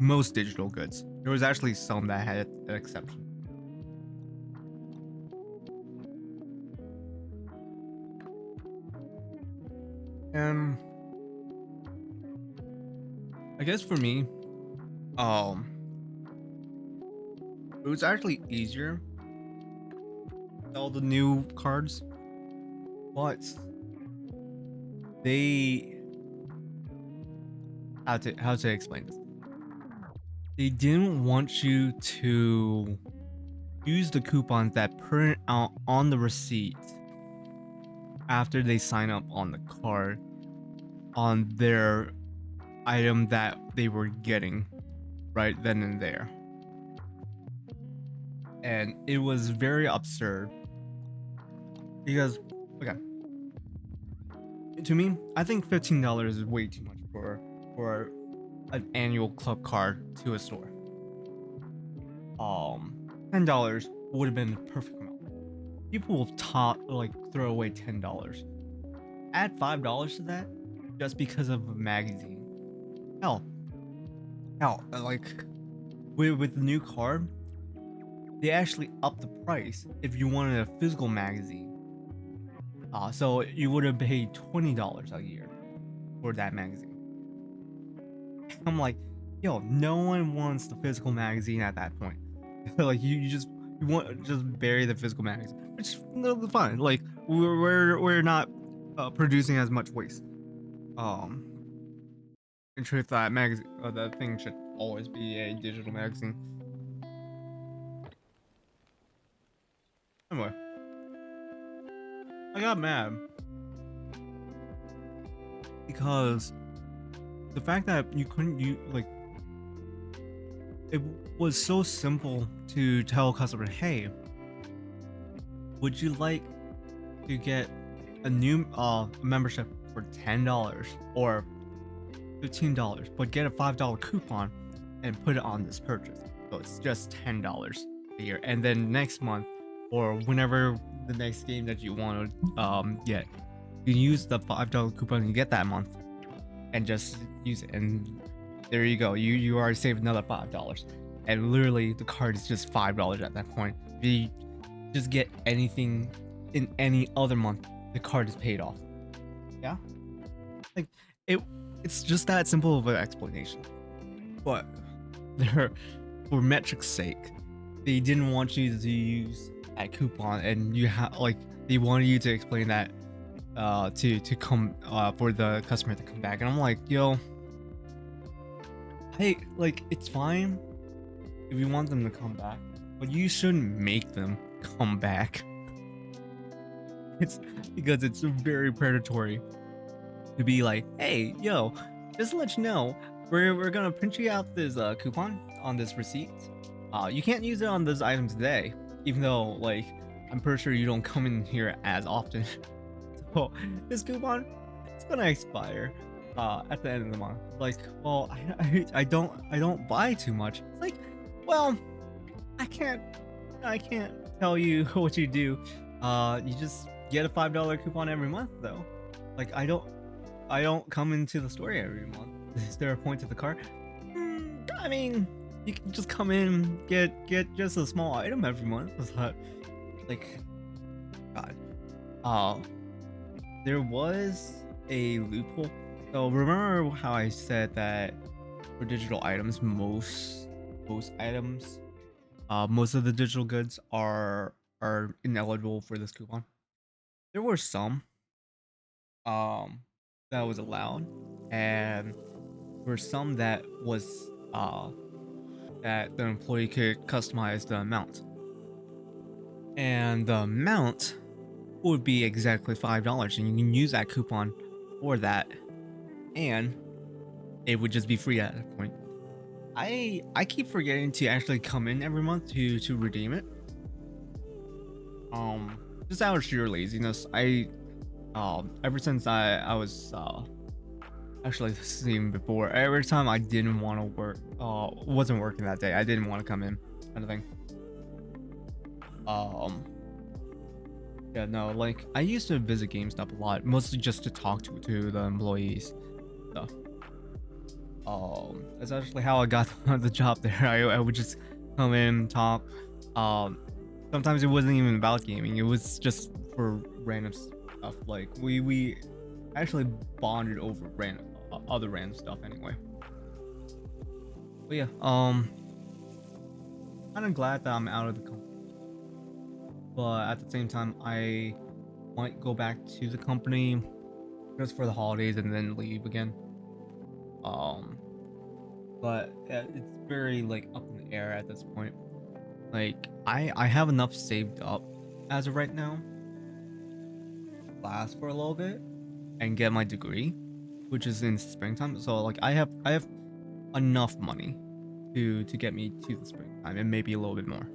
most digital goods. There was actually some that had an exception. And I guess for me, um, it was actually easier to sell the new cards, but they, how to explain this? They didn't want you to use the coupons that print out on the receipt after they sign up on the card on their item that they were getting right then and there. And it was very absurd because, okay, to me, I think $15 is way too much for an annual club card to a store. $10 would have been the perfect amount. People will throw away $10. Add $5 to that just because of a magazine. Hell, like with the new card, they actually upped the price if you wanted a physical magazine. So you would have paid $20 a year for that magazine. I'm like, yo, no one wants the physical magazine at that point. Like you just you want to just bury the physical magazine, which no, fine. Like we're not producing as much waste. Um, in truth, that magazine, that thing should always be a digital magazine. Anyway, I got mad because the fact that you couldn't you like it was so simple to tell a customer, hey, would you like to get a new membership for $10 or $15, but get a $5 coupon and put it on this purchase. So it's just $10 a year. And then next month or whenever the next game that you want to get, you use the $5 coupon you get that month and just use it. And there you go. You already saved another $5. And literally the card is just $5 at that point. If you just get anything in any other month, the card is paid off. Yeah? Like it's just that simple of an explanation. But they're for metric's sake, they didn't want you to use that coupon, and you have like they wanted you to explain that to come for the customer to come back. And I'm like, yo, hey, like it's fine if you want them to come back, but you shouldn't make them come back. It's because it's very predatory to be like, hey, yo, just to let you know, we're gonna print you out this coupon on this receipt. You can't use it on this item today, even though like I'm pretty sure you don't come in here as often. So this coupon, it's gonna expire at the end of the month. Like, well, I don't buy too much. It's like, well, I can't tell you what you do. You just get a $5 coupon every month though. Like I don't come into the store every month. Is there a point to the cart? I mean, you can just come in, get just a small item every month. It's not, like, God. There was a loophole. So remember how I said that for digital items, most items, most of the digital goods are ineligible for this coupon. There were some that was allowed, and for some that was that the employee could customize the amount, and the amount would be exactly $5, and you can use that coupon for that, and it would just be free at that point. I keep forgetting to actually come in every month to redeem it. Just out of sheer laziness. Ever since I was actually seen before, every time I didn't want to work, wasn't working that day, I didn't want to come in, kind of thing. Yeah, no, like I used to visit GameStop a lot, mostly just to talk to the employees. So, that's actually how I got the job there. I would just come in, talk. Sometimes it wasn't even about gaming; it was just for random stuff. Like we actually bonded over random other random stuff anyway. But yeah, kind of glad that I'm out of the company, but at the same time, I might go back to the company just for the holidays and then leave again. But yeah, it's very like up in the air at this point. Like I have enough saved up as of right now, last for a little bit, and get my degree, which is in springtime. So like I have enough money to get me to the springtime and maybe a little bit more.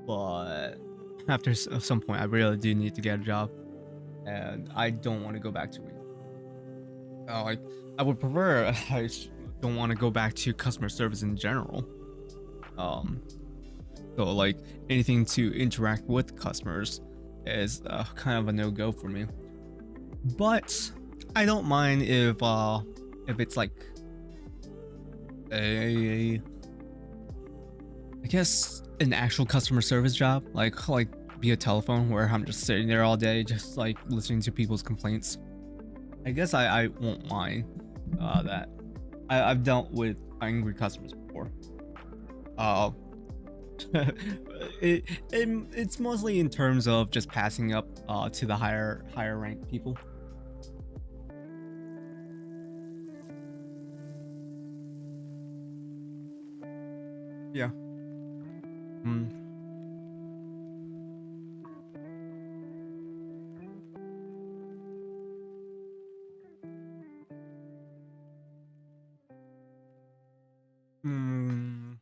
But after some point, I really do need to get a job, and I don't want to go back to it. Like I would prefer. Don't want to go back to customer service in general. So like anything to interact with customers is kind of a no-go for me. But I don't mind if it's like I guess an actual customer service job, like be a telephone where I'm just sitting there all day, just like listening to people's complaints. I guess I won't mind that. I've dealt with angry customers before. Uh, it's mostly in terms of just passing up to the higher ranked people. Yeah. Mm. Mm.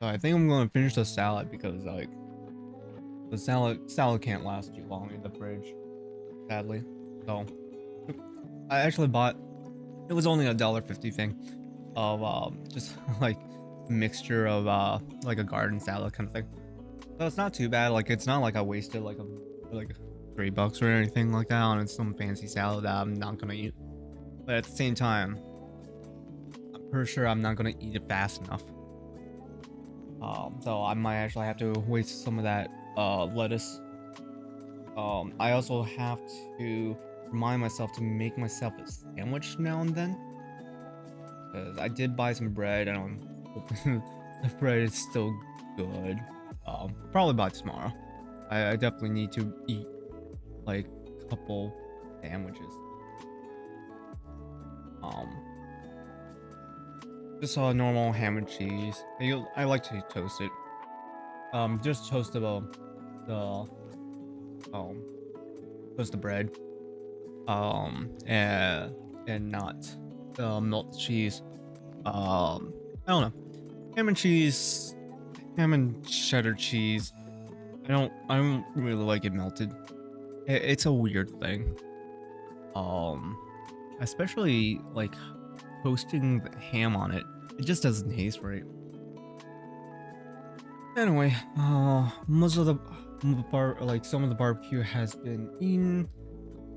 So I think I'm gonna finish the salad because like the salad can't last too long in the fridge, sadly. So I actually bought, it was only $1.50 thing of just like mixture of like a garden salad kind of thing. So it's not too bad. Like it's not like I wasted like $3 or anything like that on some fancy salad that I'm not gonna eat. But at the same time, I'm pretty sure I'm not gonna eat it fast enough. So I might actually have to waste some of that lettuce. I also have to remind myself to make myself a sandwich now and then, because I did buy some bread and I'm hoping the bread is still good. Probably by tomorrow. I definitely need to eat like a couple sandwiches. Um, just a normal ham and cheese. I like to toast it. Just toast the um toast the bread. And not melt cheese. I don't know. Ham and cheese, ham and cheddar cheese. I don't really like it melted. It's a weird thing. Um, Especially like toasting the ham on it. It just doesn't taste right. Anyway, most of the like some of the barbecue has been eaten.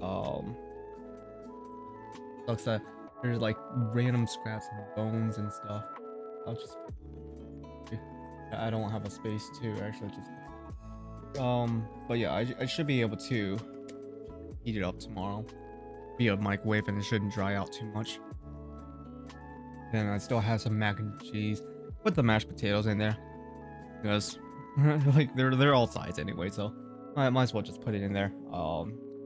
Um, Sucks that there's like random scraps and bones and stuff. I'll just I don't have a space to actually just but yeah, I should be able to heat it up tomorrow via microwave and it shouldn't dry out too much. Then I still have some mac and cheese. Put the mashed potatoes in there because like they're all sides anyway, so I might as well just put it in there.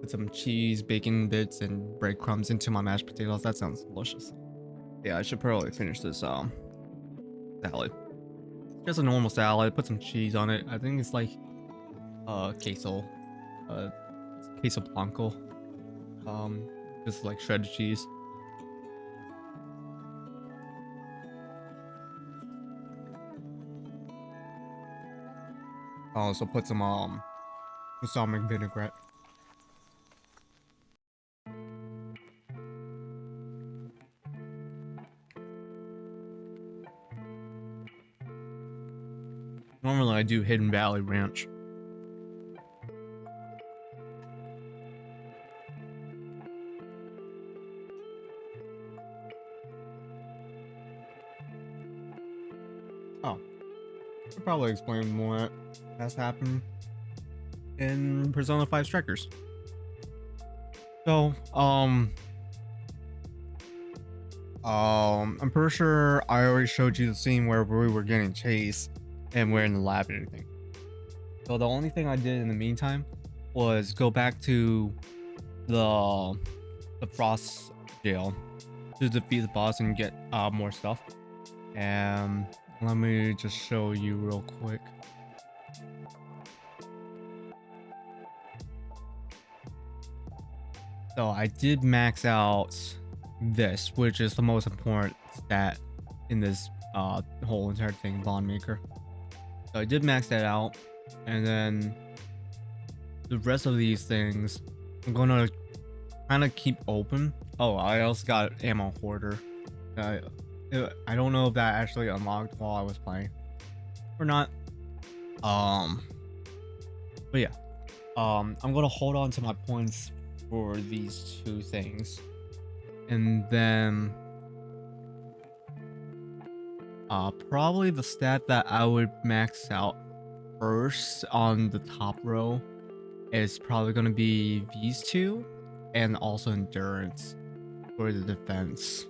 Put some cheese, bacon bits, and breadcrumbs into my mashed potatoes. That sounds delicious. Yeah, I should probably finish this salad. Just a normal salad. Put some cheese on it. I think it's like queso, uh, queso blanco. Just like shredded cheese. I'll also put some balsamic vinaigrette. Normally I do Hidden Valley Ranch. Oh, I should probably explain more that's happened in Persona 5 Strikers. So, I'm pretty sure I already showed you the scene where we were getting chased and we're in the lab and everything. So the only thing I did in the meantime was go back to the Frost jail to defeat the boss and get more stuff. And let me just show you real quick. So I did max out this, which is the most important stat in this whole entire thing, Bond Maker. So I did max that out, and then the rest of these things I'm gonna kind of keep open. Oh, I also got ammo hoarder. Uh, I don't know if that actually unlocked while I was playing or not. Um, but yeah, I'm gonna hold on to my points for these two things, and then Probably the stat that I would max out first on the top row is probably going to be these two, and also endurance for the defense.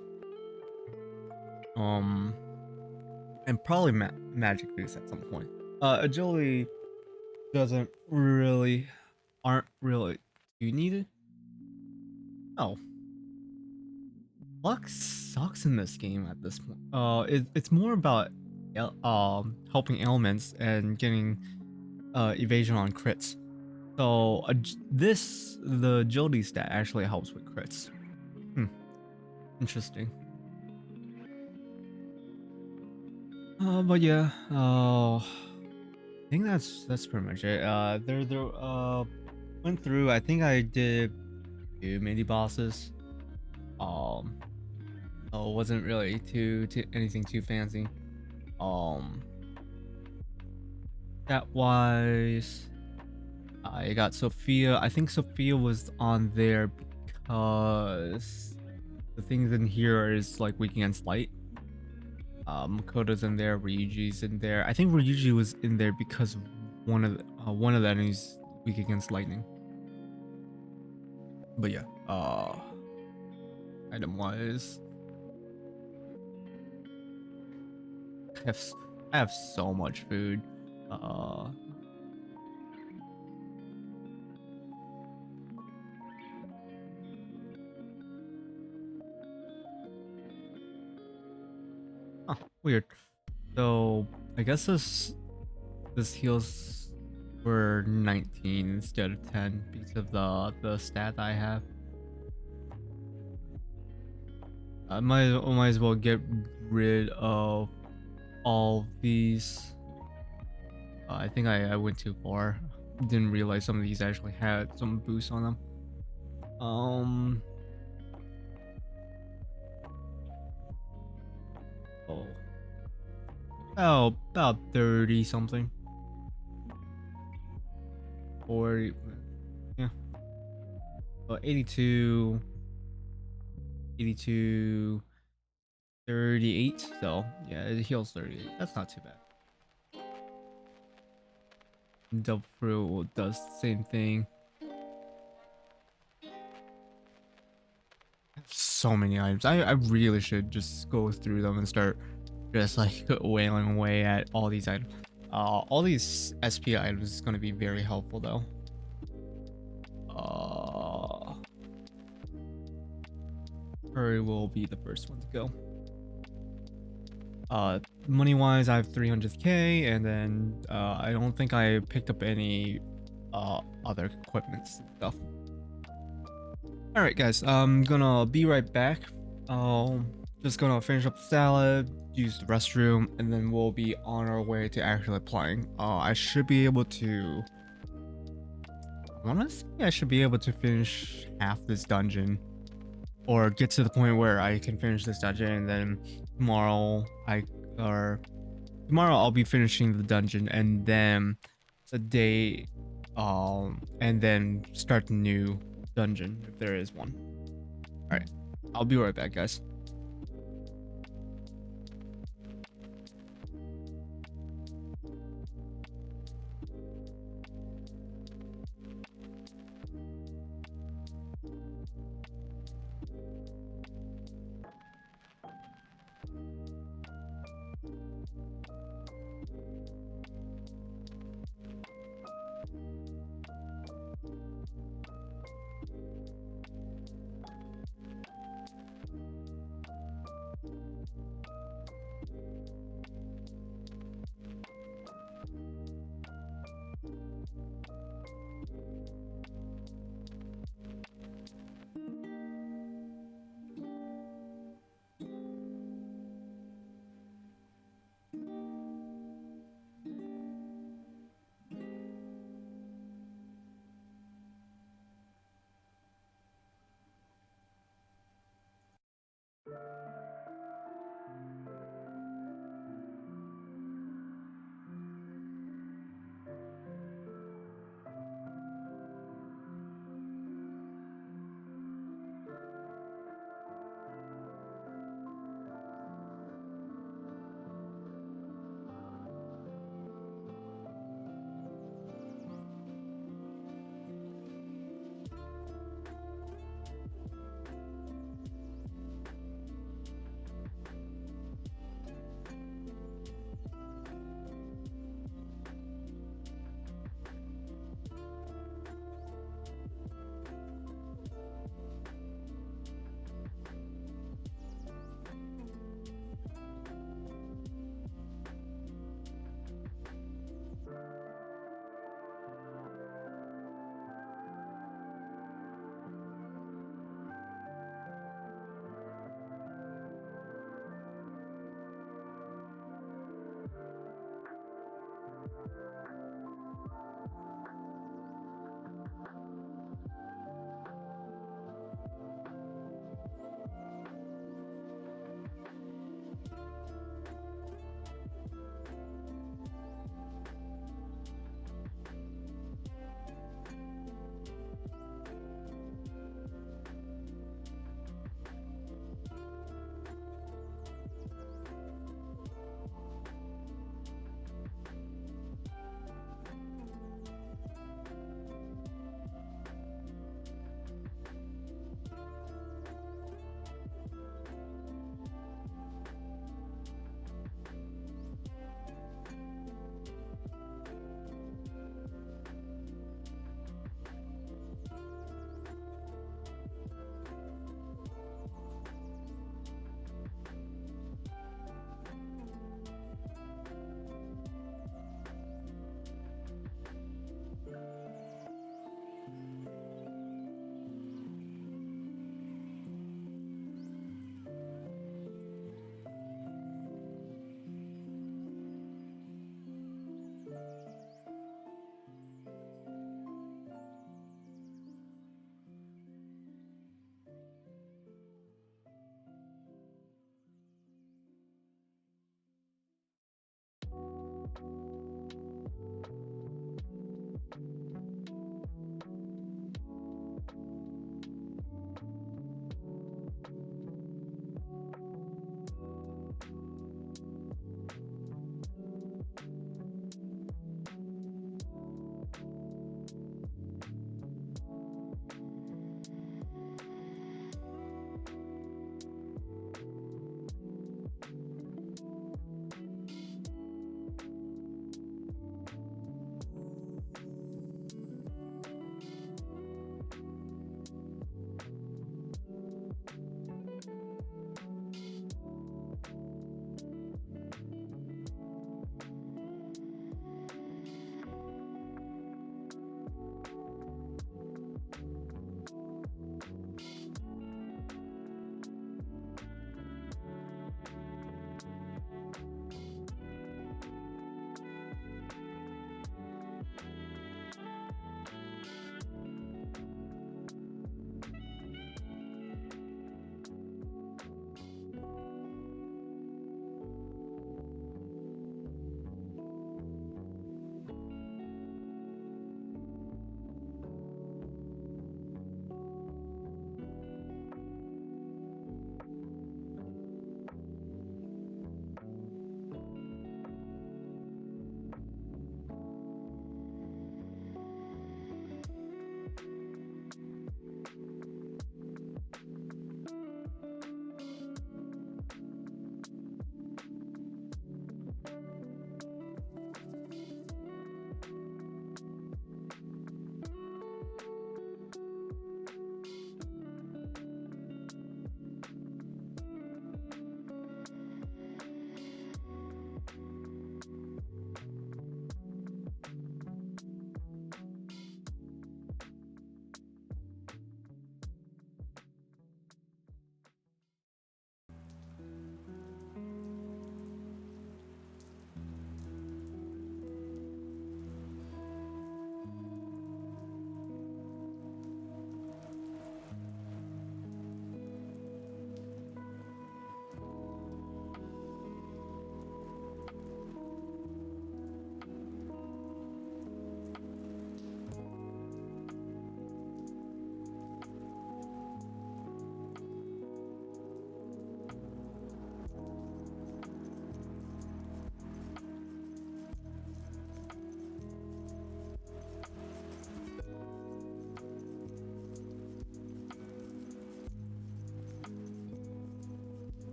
Um, and probably magic boost at some point. Agility doesn't really, aren't really too needed. Oh, luck sucks in this game at this point. It's more about helping elements and getting evasion on crits. So the agility stat actually helps with crits. Hmm, interesting. But yeah, I think that's pretty much it. There went through. I think I did two mini bosses. Um, so it wasn't really too anything too fancy. Um, that wise, I got Sophia. I think Sophia was on there because the things in here is like weak against light. Makoto's in there, Ryuji's in there. I think Ryuji was in there because one of the enemies weak against lightning. But yeah, item wise, I have I have so much food. Uh, huh, weird. So I guess this heals for 19 instead of 10 because of the stat I have. I might as well get rid of all these. I think I went too far. Didn't realize some of these actually had some boost on them. Um. Oh. About 30 something. 40. Yeah. 82. 82. 38. So yeah, it heals 38. That's not too bad. Double fruit does the same thing. So many items. I really should just go through them and start just like wailing away at all these items. All these SP items is going to be very helpful though. Hurry will be the first one to go. Money wise, I have 300k, and then I don't think I picked up any other equipments and stuff. All right, guys, I'm gonna be right back. Just gonna finish up the salad, use the restroom, and then we'll be on our way to actually playing. I should be able to. I want to say I should be able to finish half this dungeon, or get to the point where I can finish this dungeon, and then tomorrow tomorrow I'll be finishing the dungeon, and then the day, and then start the new dungeon if there is one. All right, I'll be right back, guys.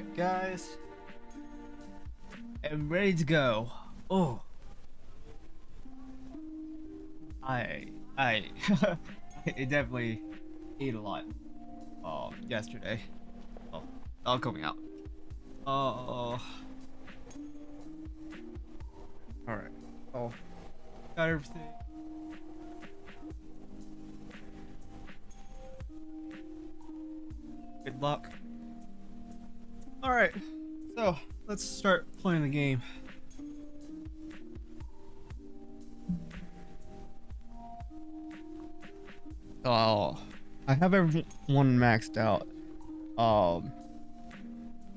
Alright, guys. I'm ready to go. Oh, I, I, I definitely ate a lot, yesterday. Oh, all coming out. Oh, alright. Oh, got everything. Good luck. Alright, so let's start playing the game. Oh, I have everyone maxed out. Um,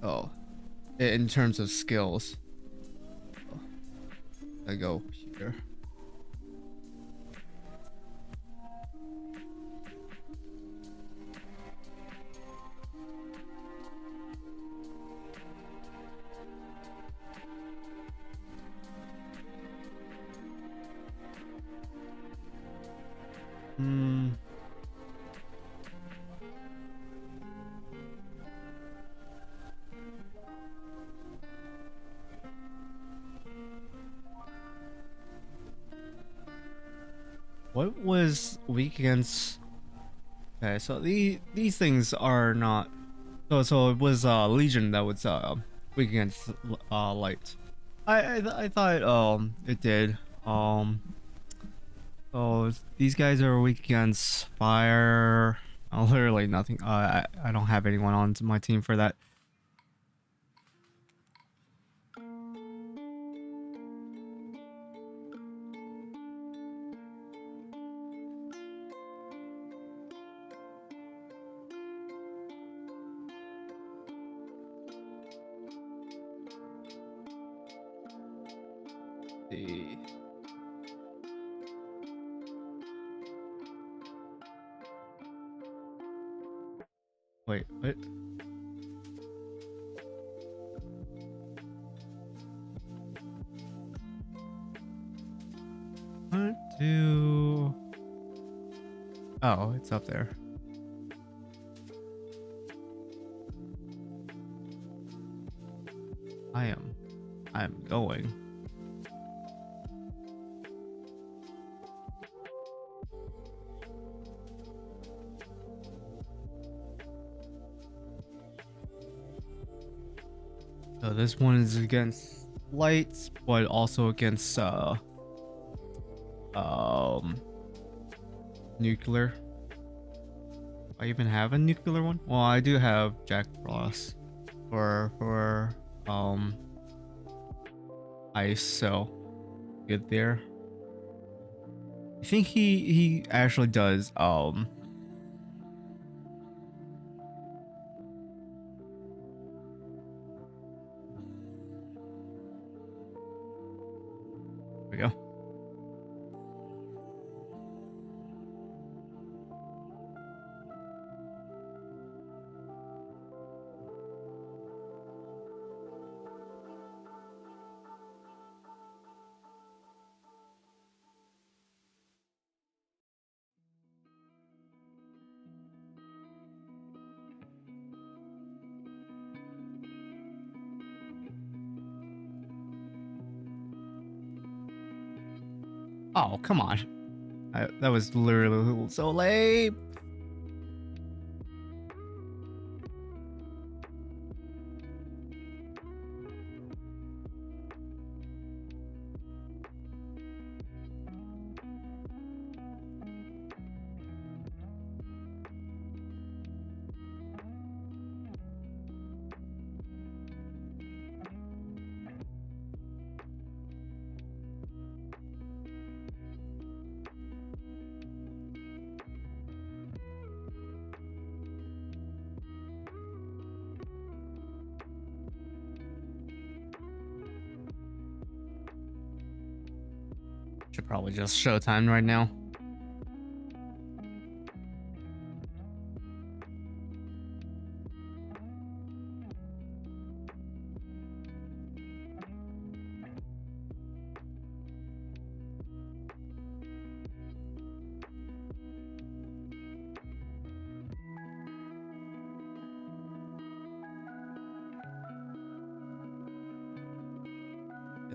oh, in terms of skills. Oh, I go here. Hmm. What was weak against? Okay, so these things are not. So it was Legion that was weak against light. I thought it did. So these guys are weak against fire. Literally nothing. I don't have anyone on my team for that. See. Wait, what? 1, 2. Oh, it's up there. I am going. So this one is against lights, but also against um nuclear. I even have a nuclear one? Well, I do have Jack Frost for ice, so good there. I think he actually does there we go. Oh, come on. That was literally so lame. Should probably just showtime right now.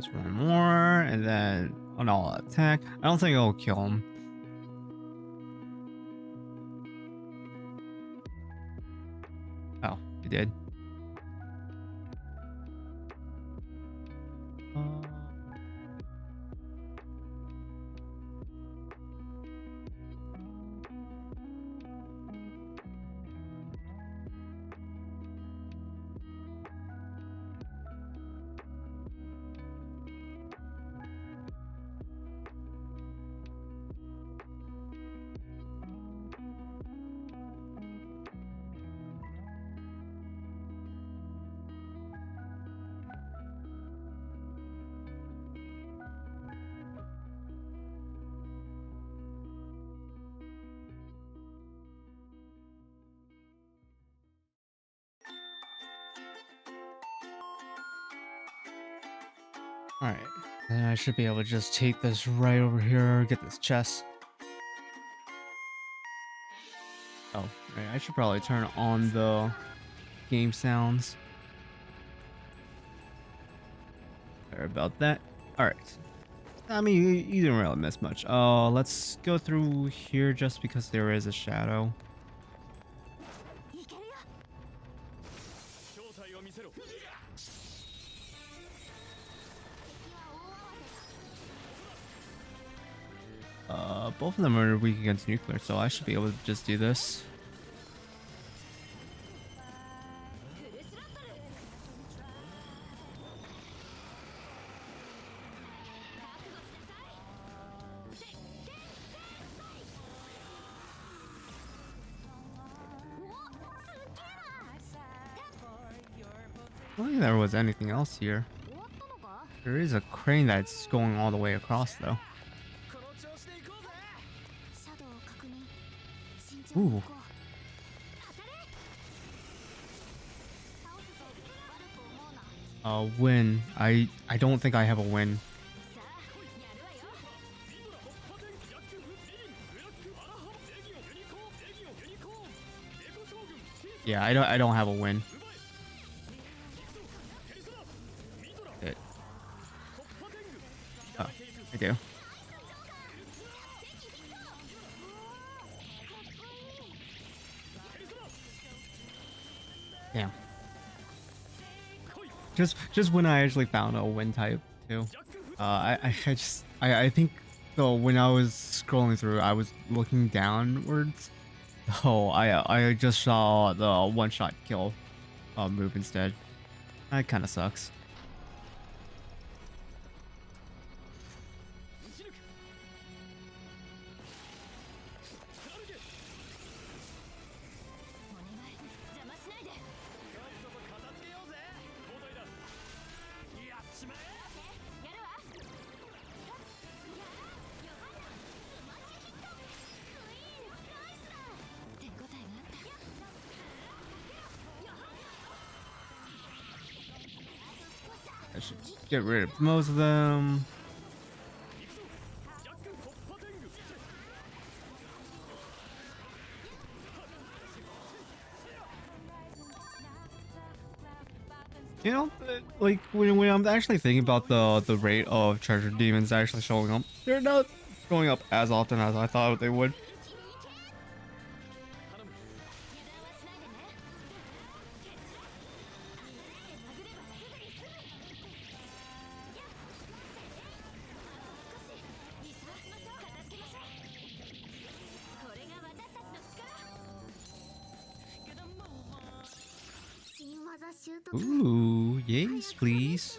Just one more, and then an all attack. I don't think it'll kill him. Oh, it did. Uh, Alright. Then I should be able to just take this right over here, get this chest. Oh, right. I should probably turn on the game sounds. Sorry about that. Alright. I mean, you didn't really miss much. Let's go through here just because there is a shadow. Both of them are weak against nuclear, so I should be able to just do this. I don't think there was anything else here. There is a crane that's going all the way across, though. Ooh. Win. I don't think I have a win. Yeah, I don't have a win. It. Oh, I do. Damn. Just when I actually found a win type too. I think though when I was scrolling through, I was looking downwards. Oh, I just saw the one-shot kill move instead. That kind of sucks. I should get rid of most of them. You know, like when I'm actually thinking about the rate of treasure demons actually showing up, they're not showing up as often as I thought they would. Ooh, yes, please.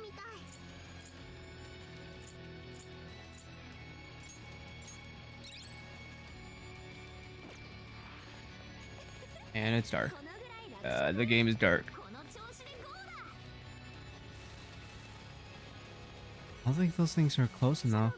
And it's dark. The game is dark. I don't think those things are close enough.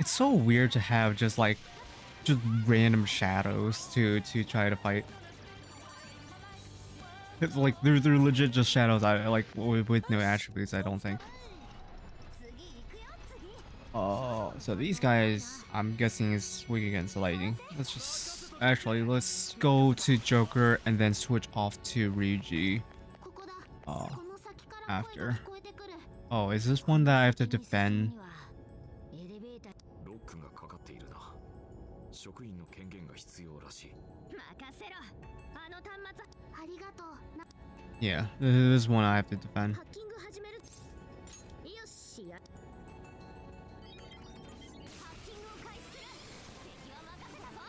It's so weird to have just random shadows to try to fight. It's like they're legit just shadows. I like with no attributes. I don't think. Oh, so these guys, I'm guessing is weak against lightning. Let's go to Joker and then switch off to Ryuji. Uh, after. Oh, is this one that I have to defend? ロックがかかっているな。職員の権限が必要らしい。任せろ。あの端末。ありがとう。Yeah, this is one I have to defend. ハッキング始める。よしや。ハッキングを開始する。敵は任せたぞ。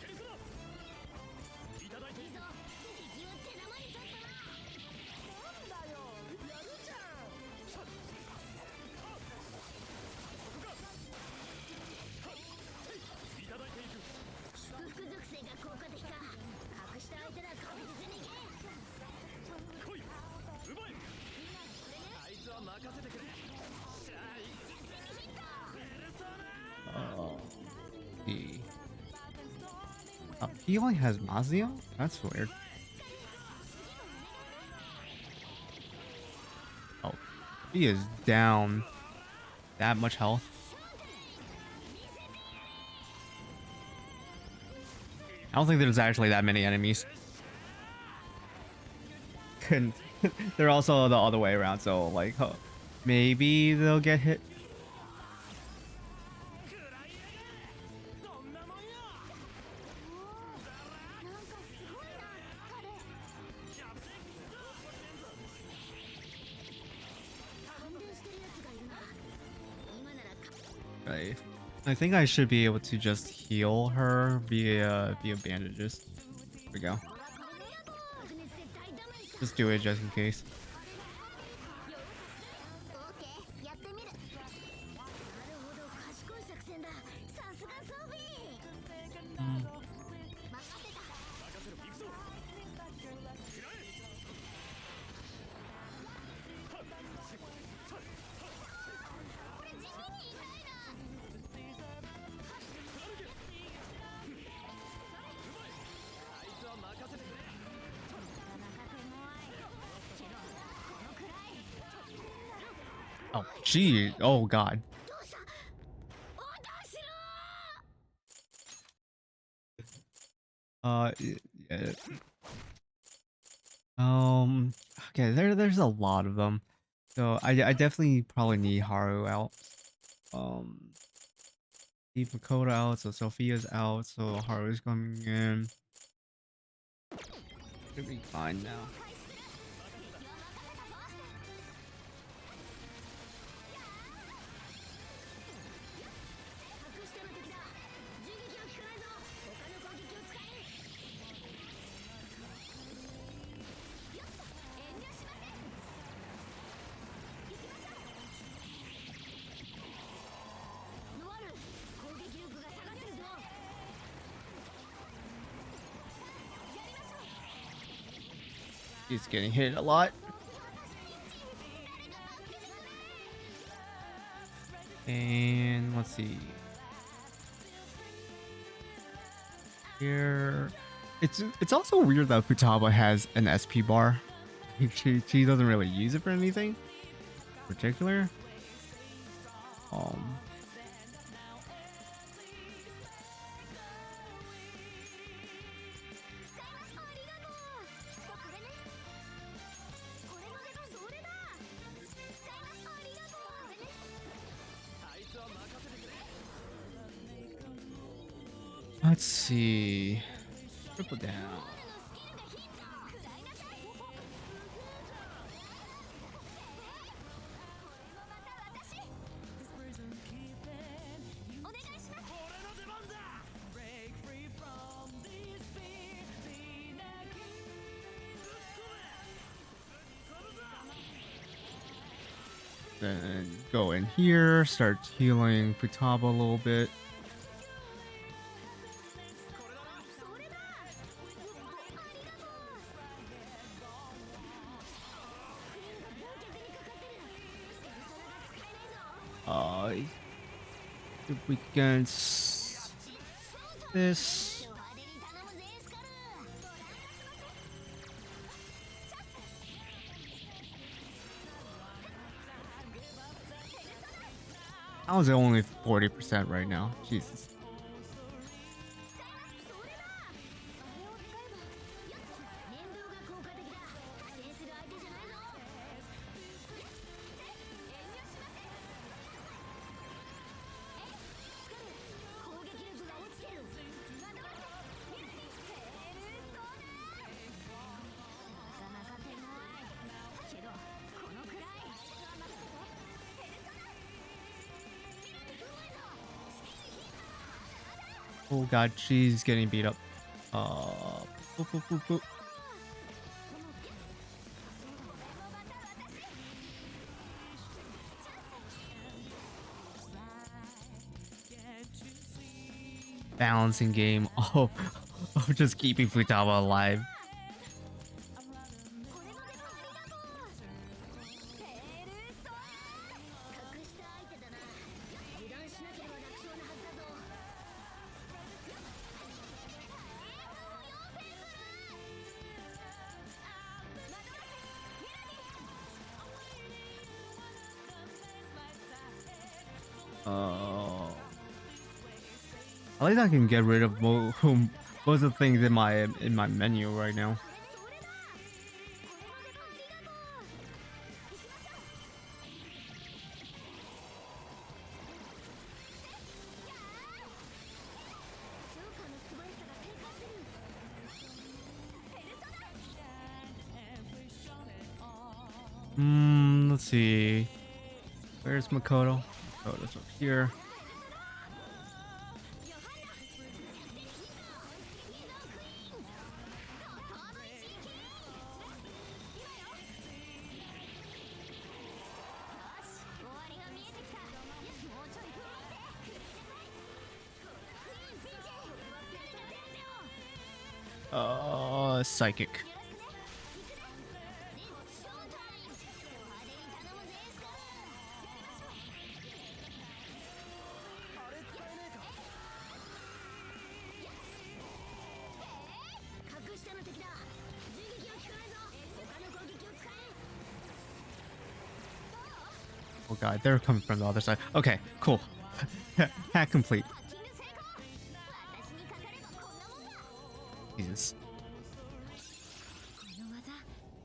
テニスだ。いただいていいぞ。敵を手玉に取ったな。なんだよ。やるじゃん。祝福属性が効果的か。隠した相手なら確実にゲー。来い。奪え。あいつは任せてくれ。しゃあ、実践にヒット。許そうな。Oh, he only has Mazio? That's weird. Oh, he is down that much health. I don't think there's actually that many enemies. Couldn't. They're also the other way around, so like, maybe they'll get hit. Right. I think I should be able to just heal her via bandages. There we go. Just do it just in case. Oh, gee. Oh, God. Yeah. Okay, there's a lot of them. So I definitely probably need Haru out. Leave Makoto out, so Sophia's out, so Haru's coming in. Should be fine now. He's getting hit a lot. And let's see. Here. It's also weird that Futaba has an SP bar. She doesn't really use it for anything in particular. Let's see. Triple down. Then go in here, start healing Futaba a little bit. we can this. ド派手に頼むぜスカル。 How is it only 40% right now? Jesus. それだ。あれを使えばやっと燃料が効果的だ。苦戦する相手じゃないぞ。スカル、攻撃力が落ちてる。まだまだ。未来にそうだ。なかなか手強い。けどこのくらい。任せて。ペルソナ。未来うまいぞ。スキーヒッター。 Oh god, she's getting beat up. Boop, boop, boop, boop. Balancing game of just keeping Futaba alive. これまでもありがとう。ペルソナ。隠した相手だな。油断しなければ楽勝なはずだぞ。要請する。At least I can get rid of most of the things in my menu right now. それだ。これまでもありがとう。行きましょう。ジョーカーの素早さが低下してる。ペルソナ。 Let's see. Where's Makoto? Makoto's up here. ヨハンナ。弱点ヒーター。ウィザークイーン。ドトーム一撃。今よ。よし、終わりが見えてきた。もうちょい振るってくれなさい。クイーンピンチ。何が出るんだよ。 Psychic. よろしくね。行くね。It's show time。ド派手に頼むぜスカル。やりましょう。あれ使えねえか。隠したの敵だ。銃撃は効かないぞ。他の攻撃を使え。 Oh god, they're coming from the other side. Okay, cool. Hack complete. ハッキング成功。私にかかればこんなもんだ。 Jesus. この技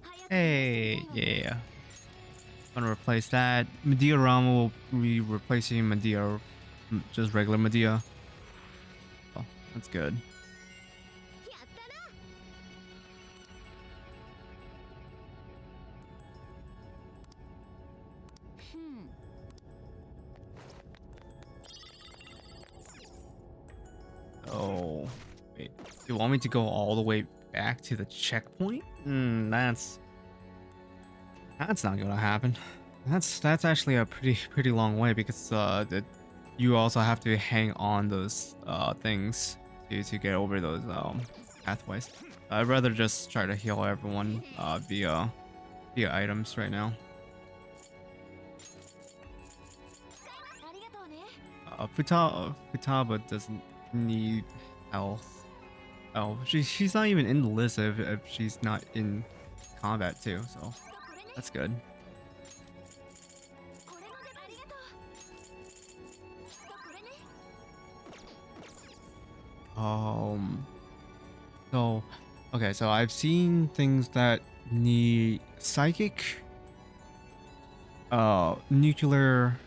早く Hey, yeah. Gonna replace that. Medea Rama will be replacing Medea, just regular Medea. Oh, that's good. やったな。 Oh, wait. You want me to go all the way back to the checkpoint? That's not gonna happen. That's actually a pretty long way because you also have to hang on those things to get over those pathways. I'd rather just try to heal everyone via items right now. ありがとうね。 Futaba doesn't need health. Oh, she's not even in the list if she's not in combat too, so これね。 that's good. これまでありがとう。これね。 So okay, so I've seen things that need psychic, nuclear,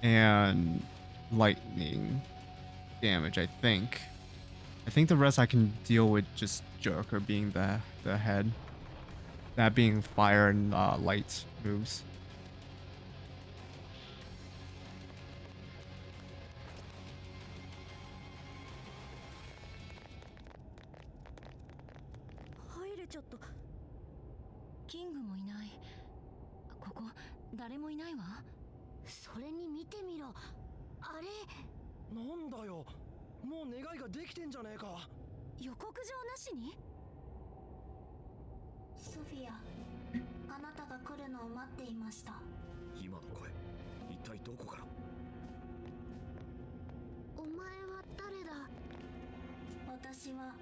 and lightning damage. I think the rest I can deal with just Joker being the head. That being fire and light moves. 入れちゃった。キングもいない。ここ誰もいないわ。それに見てみろ。あれなんだよ、もう願いができてんじゃねえか。予告状なしに。ソフィア、あなたが来るのを待っていました。今の声、一体どこから。前は誰だ。私は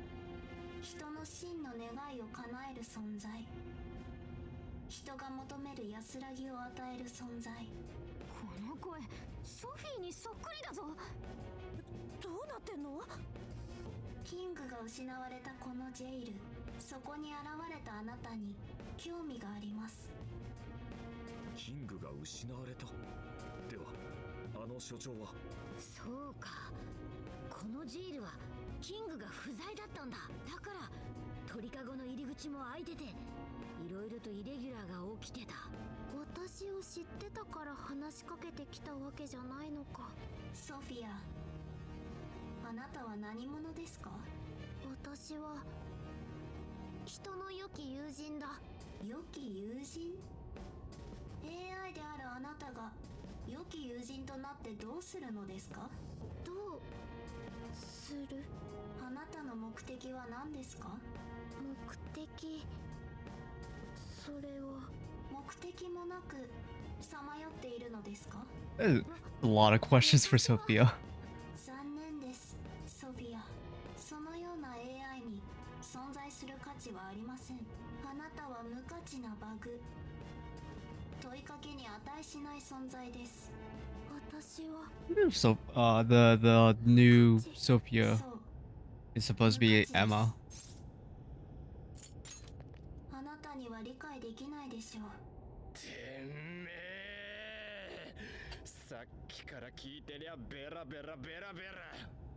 人の真の願いを叶える存在、人が求める安らぎを与える存在。この声ソフィーにそっくりだぞ。どうなってんの？キングが失われたこのジェイル、そこに現れたあなたに興味があります。キングが失われた。ではあの所長は。そうか、このジールはキングが不在だったんだ。だから鳥かごの入り口も開いてて、いろいろとイレギュラーが起きてた。私を知ってたから話しかけてきたわけじゃないのか。ソフィア、あなたは何者ですか？私は人の良き友人だ。良き友人？ AI であるあなたが良き友人となってどうするのですか？どうする？あなたの目的は何ですか？目的、それは目的もなくさまよっているのですか？ A lot of questions for Sophia. 残念です、ソフィア。そのような AI に存在する価値はありません。あなたは無価値なバグ、問いかけに値しない存在です。私は So, the new Sophia そう、 is supposed to be Emma. あなたには理解できないでしょう。てめえ、さっきから聞いてりゃベラベラベラベラ。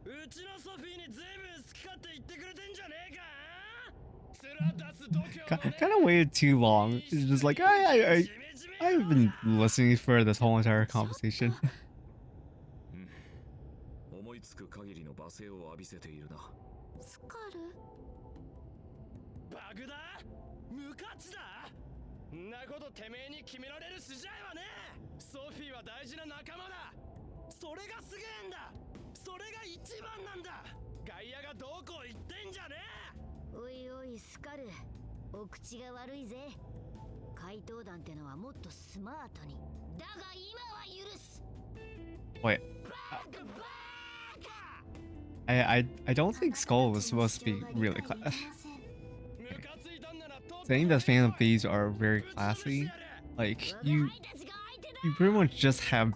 うちのソフィーにずいぶん好き勝手言ってくれてんじゃねえか。面出す度胸もねえ。Kind of waited too long. It's just like I've been listening for this whole entire conversation. 思いつく限りの罵声を浴びせているな。スカル？バグだ？無価値だ？んなことてめえに決められる筋合いはねえ。ソフィーは大事な仲間だ。それがすげえんだ。それが一番なんだ。外野がどうこう言ってんじゃねえ。おいおいスカル、お口が悪いぜ。怪盗団ってのはもっとスマートに。だが今は許す。 Wait, バカバカ。 I don't think Skull was supposed to be really classy. ムカついたんならとっとと Saying that Phantom Thieves are very classy, like you pretty much just have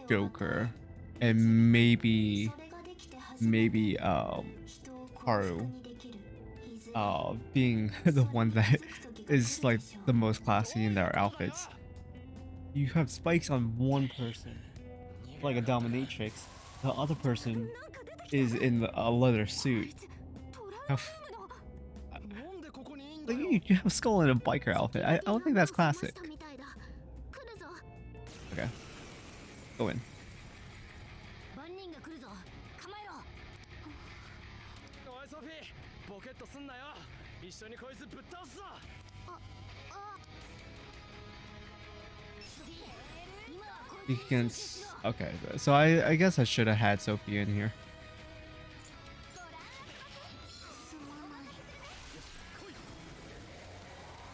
Joker and maybe Haru being the one that is like the most classy in their outfits. You have spikes on one person, like a dominatrix. The other person is in a leather suit. Like you have Skull in a biker outfit. I don't think that's classic. Okay, go in. 万人が来るぞ。構えろ。おいソフィー、ボケっとすんなよ。一緒にこいつぶっ倒すぞ。今はこい You can. Okay, so I guess I should have had Sophie in here. すまない。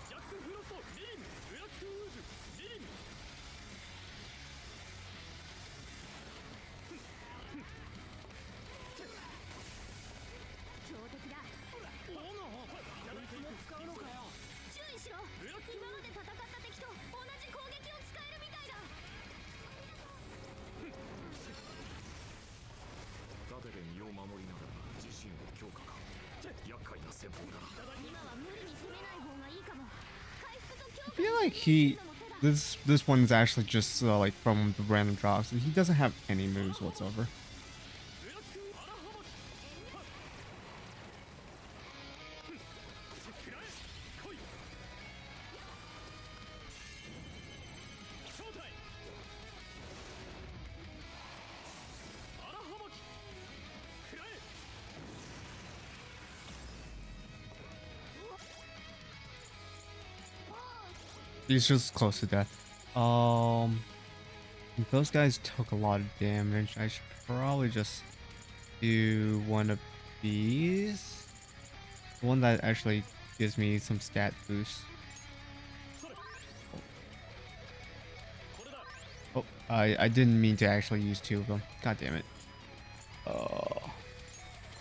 ジャックフロスト、リリム、ブラックウーズ、リリム。強敵だ。斧、やめても使うのかよ。注意しろ。今まで戦った敵と同じ攻撃を使えるみたいだ。盾で身を守りながら自身を強化か。厄介な戦法だ。今は無理に攻めない方がいいかも。回復と強 I feel like this one's actually just like from the random drops. He doesn't have any moves whatsoever. ブラックアラハマキ。食らえ、来い。正体。アラハマキ。食らえ。 He's just close to death. Those guys took a lot of damage. I should probably just do one of these. The one that actually gives me some stat boost. Oh, I didn't mean to actually use two of them. God damn it. こ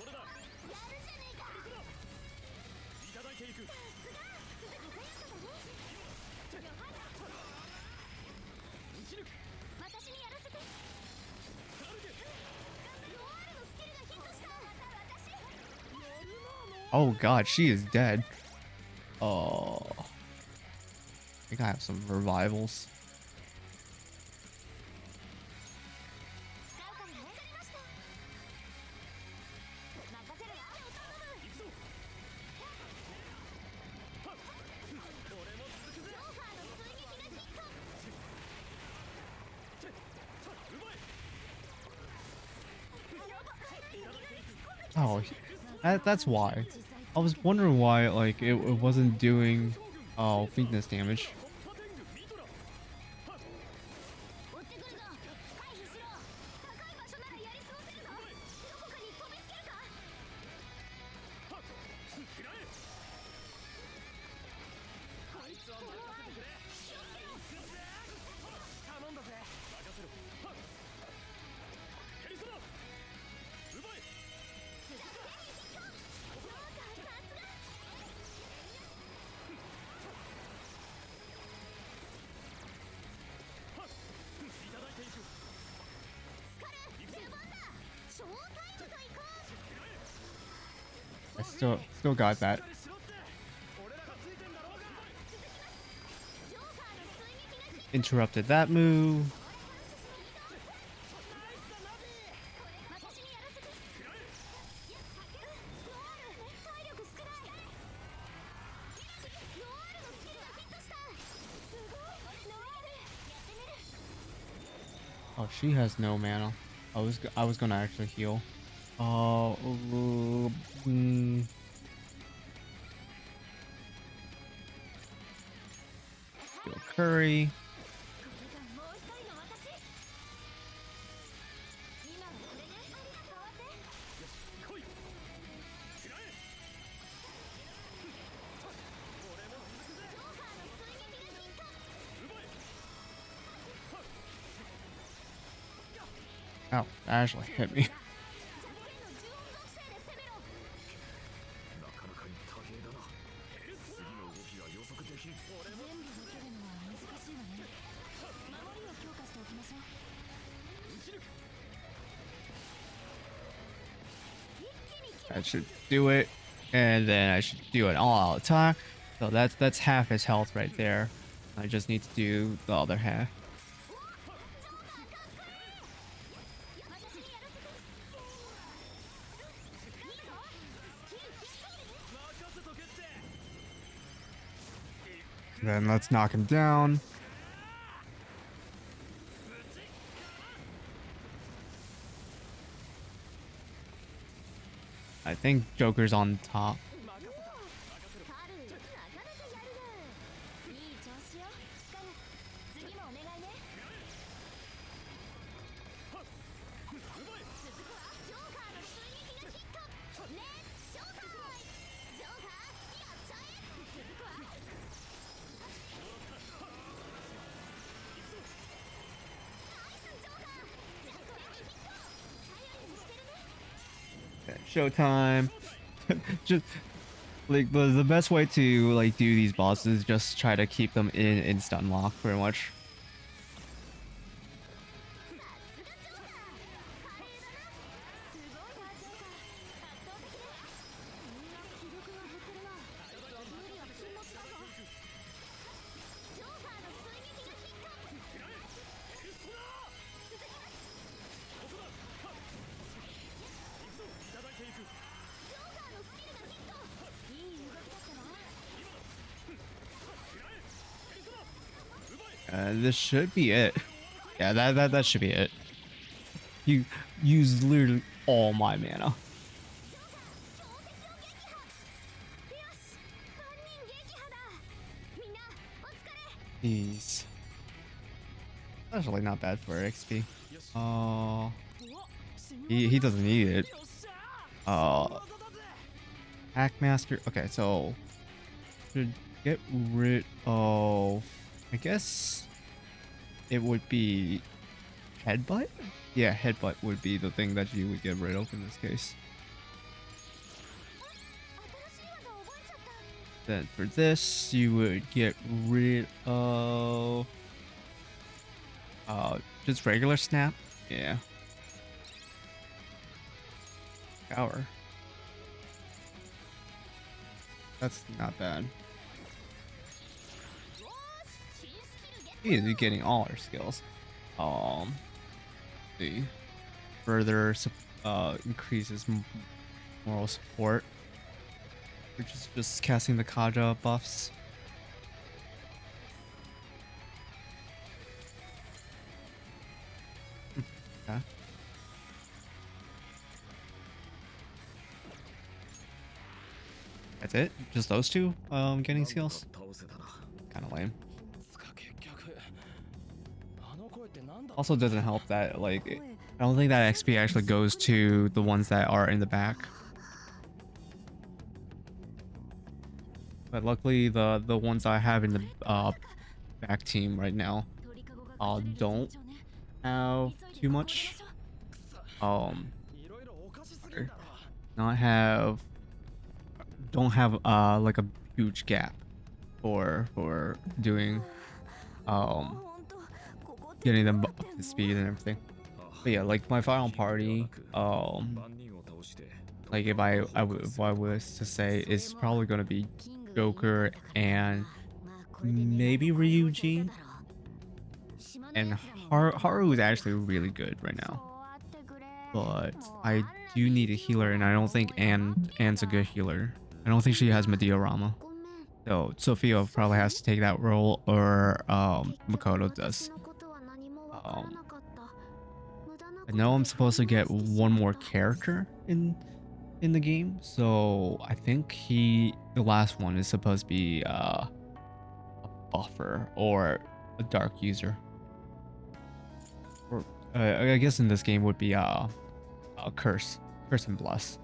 れだいただいていく打ち抜く私にやらせて。サルゲノアールのスキルがヒットした。私。 Oh god, she is dead. Oh. I think I have some revivals. 使うからね。わかりました。任せるわ。行くぞはっ俺も続くぜジョーカーの追撃がヒット。てさ奪え Oh, that's why. I was wondering why like it wasn't doing weakness damage. コッパテングミトラ追ってくるぞ。回避しろ。高い場所ならやり過ごせるぞ。どこかに飛びつけるか。はっ食らえあいつは任せてくれ行くぜ頼んだぜ任せろはっペリソナ奪えはっいただいていくスカル、出番だ。ショータイムと行こう。 I still got that. しっかりしろって俺らがついてんだろうがジョーカーの追撃がヒット。 Interrupted that move. 私にやらせて。いや、ノアール、体力少ない。ノアールのスキルがヒットした。すごい。ノアール、やってみる。 Oh, she has no mana. I was gonna actually heal. Heal Curry. これがもう一人の私。今はこれね。変わって。来い食らえ俺も続くぜジョーカーの追撃がヒット。奪え Oh, Ashley hit me. 弱点の呪音属性で攻めろ。なかなかに多芸だな次の動きが予測できん俺も全部受けるのは難しいわね。守りを強化しておきましょう。打ち抜く That should do it. And then I should do an all-out attack. So that's half his health right there. I just need to do the other half. 私にやらせて。いいぞ。スキルヒット。任せとけって Then let's knock him down. I think Joker's on top. スカル、なかなかやるね。いい調子よ。スカル、次もお願いね。続くわ。ジョーカーの追撃がヒット。レッツショータイム。ジョーカー、やっちゃえ。続くわ。ナイスジョーカー。弱点にヒット。頼りにしてるね。Okay, Showtime. Just like the best way to like do these bosses is just try to keep them in stun lock pretty much. さすがジョーカー。華麗だな。すごいわジョーカー。圧倒的だ。みんな気力が減ってるな。無理は禁物だぞ。ジョーカーの追撃がヒット。続きます。いただいていくジョーカーのスキルがヒット。いい動きだったな。This should be it. Yeah, that should be it. You used literally all my mana. 強敵を撃破。よし、犯人撃破だ。みんなお疲れ。 Jeez. That's actually not bad for XP. よし He doesn't need it. よっしゃ Uh, 技だぜ Hackmaster. Okay, so should get rid of. I guess it would be Headbutt. Yeah, headbutt would be the thing that you would get rid of in this case. Then for this, you would get rid of just regular snap. Yeah. Power. That's not bad. You're getting all our skills. See, further increases moral support, which is just casting the Kaja buffs. Okay. That's it? Just those two getting skills? Kind of lame. Also doesn't help that like I don't think that XP actually goes to the ones that are in the back. But luckily the ones I have in the back team right now don't have too much not have don't have like a huge gap for doing getting them up to speed and everything. But yeah, like my final party, like if I was to say, it's probably gonna be Joker and maybe Ryuji. And Haru is actually really good right now, but I do need a healer, and I don't think Anne's a good healer. I don't think she has Medea Rama. So Sophia probably has to take that role, or Makoto does. I know I'm supposed to get one more character in the game, so I think the last one is supposed to be a buffer or a dark user. Or I guess in this game would be a curse and bless.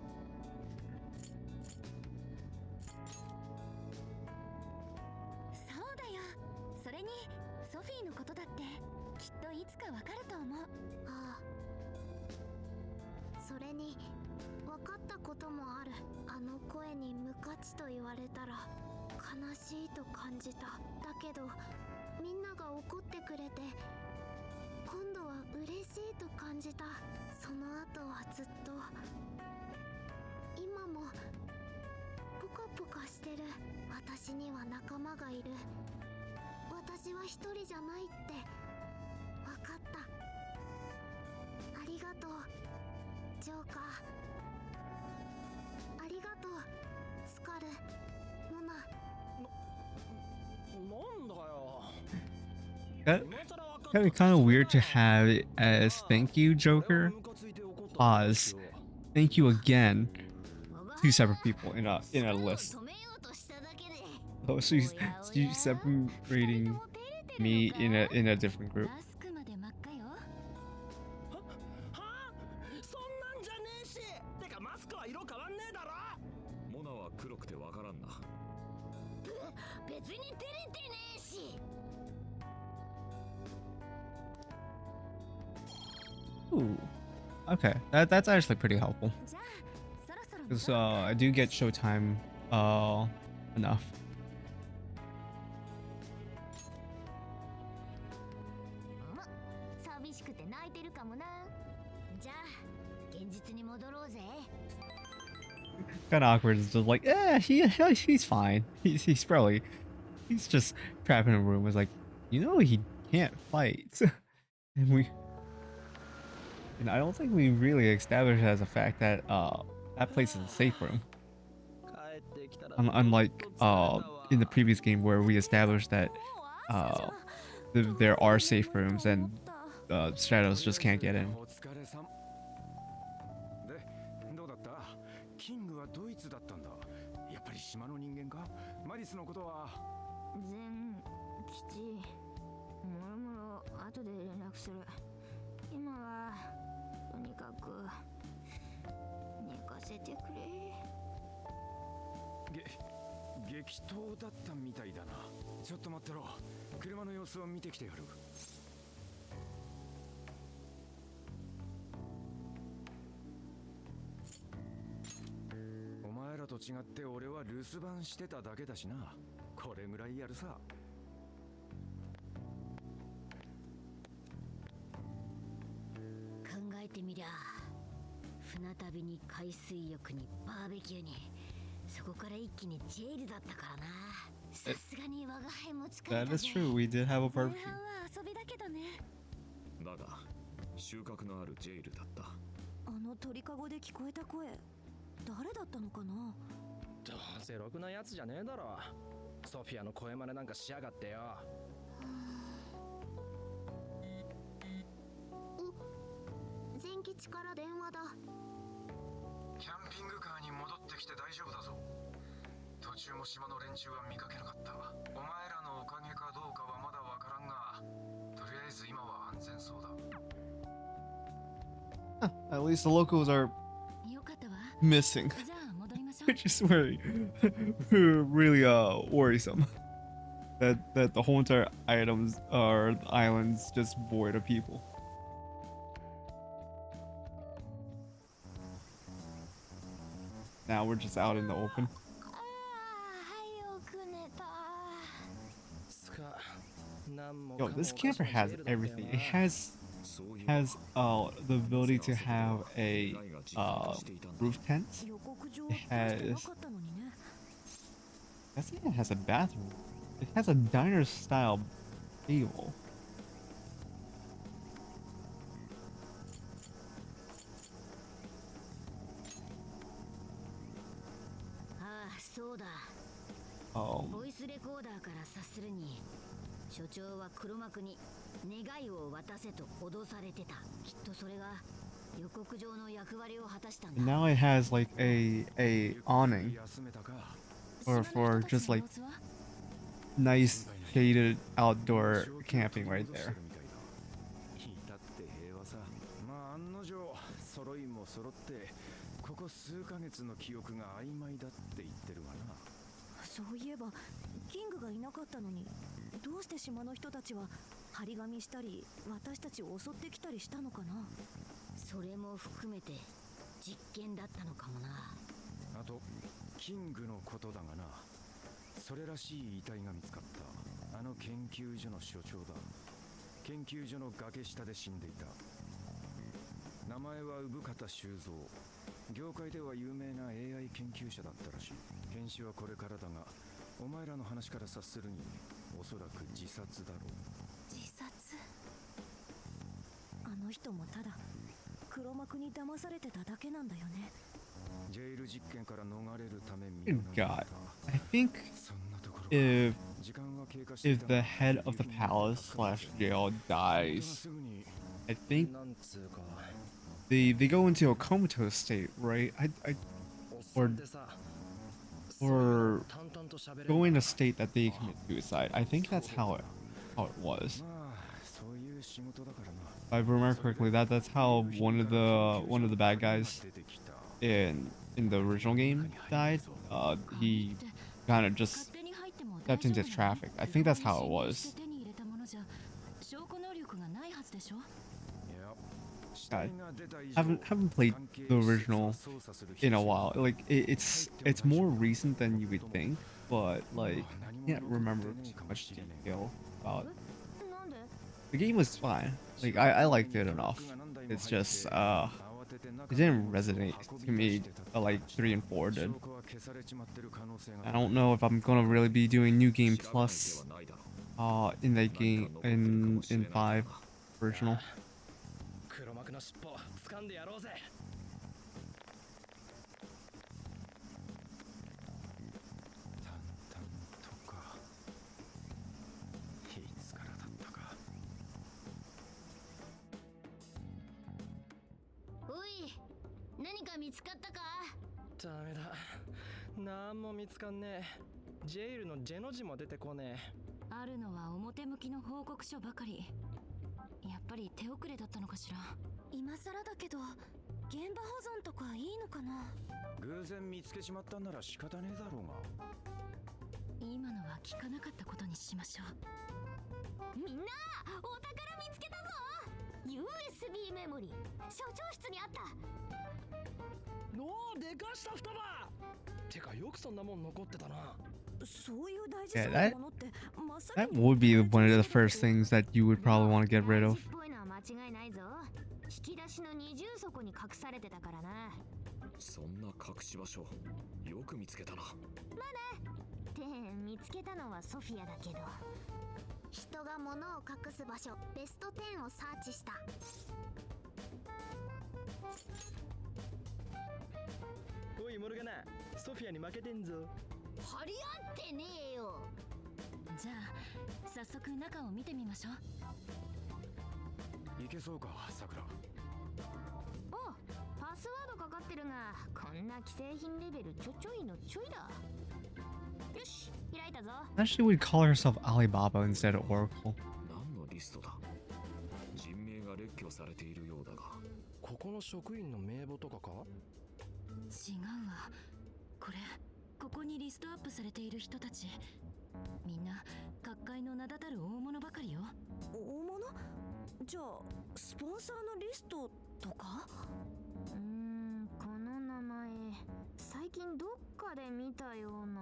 Kind of weird to have it as thank you Joker, pause, thank you again, two separate people in a list. Oh, she's separating me in a different group. Ooh, okay, that's actually pretty helpful, because I do get showtime enough. Kind of awkward. It's just like, he's fine. He's probably just trapped in a room. It's like, he can't fight, and I don't think we really established as a fact that that place is a safe room. Unlike in the previous game where we established that there are safe rooms and shadows just can't get in. 違って俺は留守番してただけだしな。これぐらいやるさ。考えてみりゃ、船旅に海水浴にバーベキューに、そこから一気にジェイルだったからな。さすがに我が輩も疲れた That ぜ。 is true. We did have a 前 barbecue. 半は遊びだけどね。だが収穫のあるジェイルだった。あの鳥かごで聞こえた声、誰だったのかな。どうせろくなやつじゃねえだろ。ソフィアの声真似なんかしやがってよ。全吉から電話だ。キャンピングカーに戻ってきて大丈夫だぞ。途中も島の連中は見かけなかった。お前らのおかげかどうかはまだわからんが、とりあえず今は安全そうだ。 At least the locals are よかったわ。 missing, じゃあ戻りましょう。 which is really worrisome. That the whole entire items or the islands just void of people. Now we're just out in the open. ああ、早く寝た。つか、なんも Yo, かも this おかしな camper ジェ has イルだったよな。 everything. It has the ability to have a roof tent. 予告状 It 出してな has かったのにね。 I think it has a bathroom. It has a diner style table. ああ、そうだ。 Um, ボイスレコーダーから察するに、所長は黒幕に願いを渡せと脅されてた。きっとそれが予告状の役割を果たしたんだ。 now it has like a awning 休めたか。 for just like nice shaded outdoor camping right there. 至って平和さ。まあ案の定揃いも揃ってここ数ヶ月の記憶が曖昧だって言ってるわな。そういえばキングがいなかったのに、どうして島の人たちは張り紙したり私たちを襲ってきたりしたのかな。それも含めて実験だったのかもな。あとキングのことだがな、それらしい遺体が見つかった。あの研究所の所長だ。研究所の崖下で死んでいた。名前は産方修造。業界では有名な AI 研究者だったらしい。検視はこれからだが、お前らの話から察するにおそらく自殺だろう。自殺。あの人もただ黒幕に騙されてただけなんだよね。ジェイル実験から逃れるため Good God. I think そんなところか。 if 時間は経過してい if た the が head of the palace slash jail 夫が dies, すぐに I think なんつうか、 they go into a comatose state, right? I おっさんってさ、 or 淡々と喋れる go in a state that they commit suicide. I think that's how it was. まあそういう仕事だからな。 If I remember correctly, that's how one of the bad guys 出てきた。 in the original game died. He kind of just 勝手に入っても stepped 大丈 into 夫なの？ traffic. I think that's how it 侵入 was. して手に入れたものじゃ証拠能力がないはずでしょ。いや、死体が出た以上 Haven't played 関係 the 施設 original は捜査する必 in a 要が while. Like it's more recent than you would think, but like can't remember too much detail about. なんで？ The game was fine. Like I liked it enough. It's just it didn't resonate to me like 3 and 4 did. 証拠は消されちまってる可能性が I don't know if I'm gonna really be doing New Game 知らないで Plus はないだろう。 in that game in 5 original. 黒幕の尻尾掴んでやろうぜ。淡々とか。いつからだったか。おい、何か見つかったか？ダメだ。なんも見つかんねえ。ジェイルのジェの字も出てこねえ。あるのは表向きの報告書ばかり。やっぱり手遅れだったのかしら。今更だけど現場保存とかいいのかな。偶然見つけちまったんなら仕方ねえだろうが。今のは聞かなかったことにしましょう。みんな、お宝見つけたぞ。 USB メモリー、所長室にあった。おお、でかした双葉。てかよくそんなもん残ってたな。そういう大事 Yeah, そう that なものって真っ先 that に would be one of the first things that you would probably want to get rid 大 of. 事っぽいのは間違いないぞ。引き出しの二重底に隠されてたからな。そんな隠し場所よく見つけたな。って見つけたのはソフィアだけど。人が物を隠す場所ベスト10をサーチした。おいモルガナ、ソフィアに負けてんぞ。張り合ってねえよ。じゃあ早速中を見てみましょう。いけそうかさくら。お、パスワードかかってるが、こんな既製品レベルちょいのちょいだ。よし、開いたぞ。 Actually, would call herself Alibaba instead of Oracle. 何のリストだ。人名が列挙されているようだが。ここの職員の名簿とかか。違うわ。ここにリストアップされている人たち、みんな各界の名だたる大物ばかりよ。大物？じゃあスポンサーのリストとか？この名前最近どっかで見たような。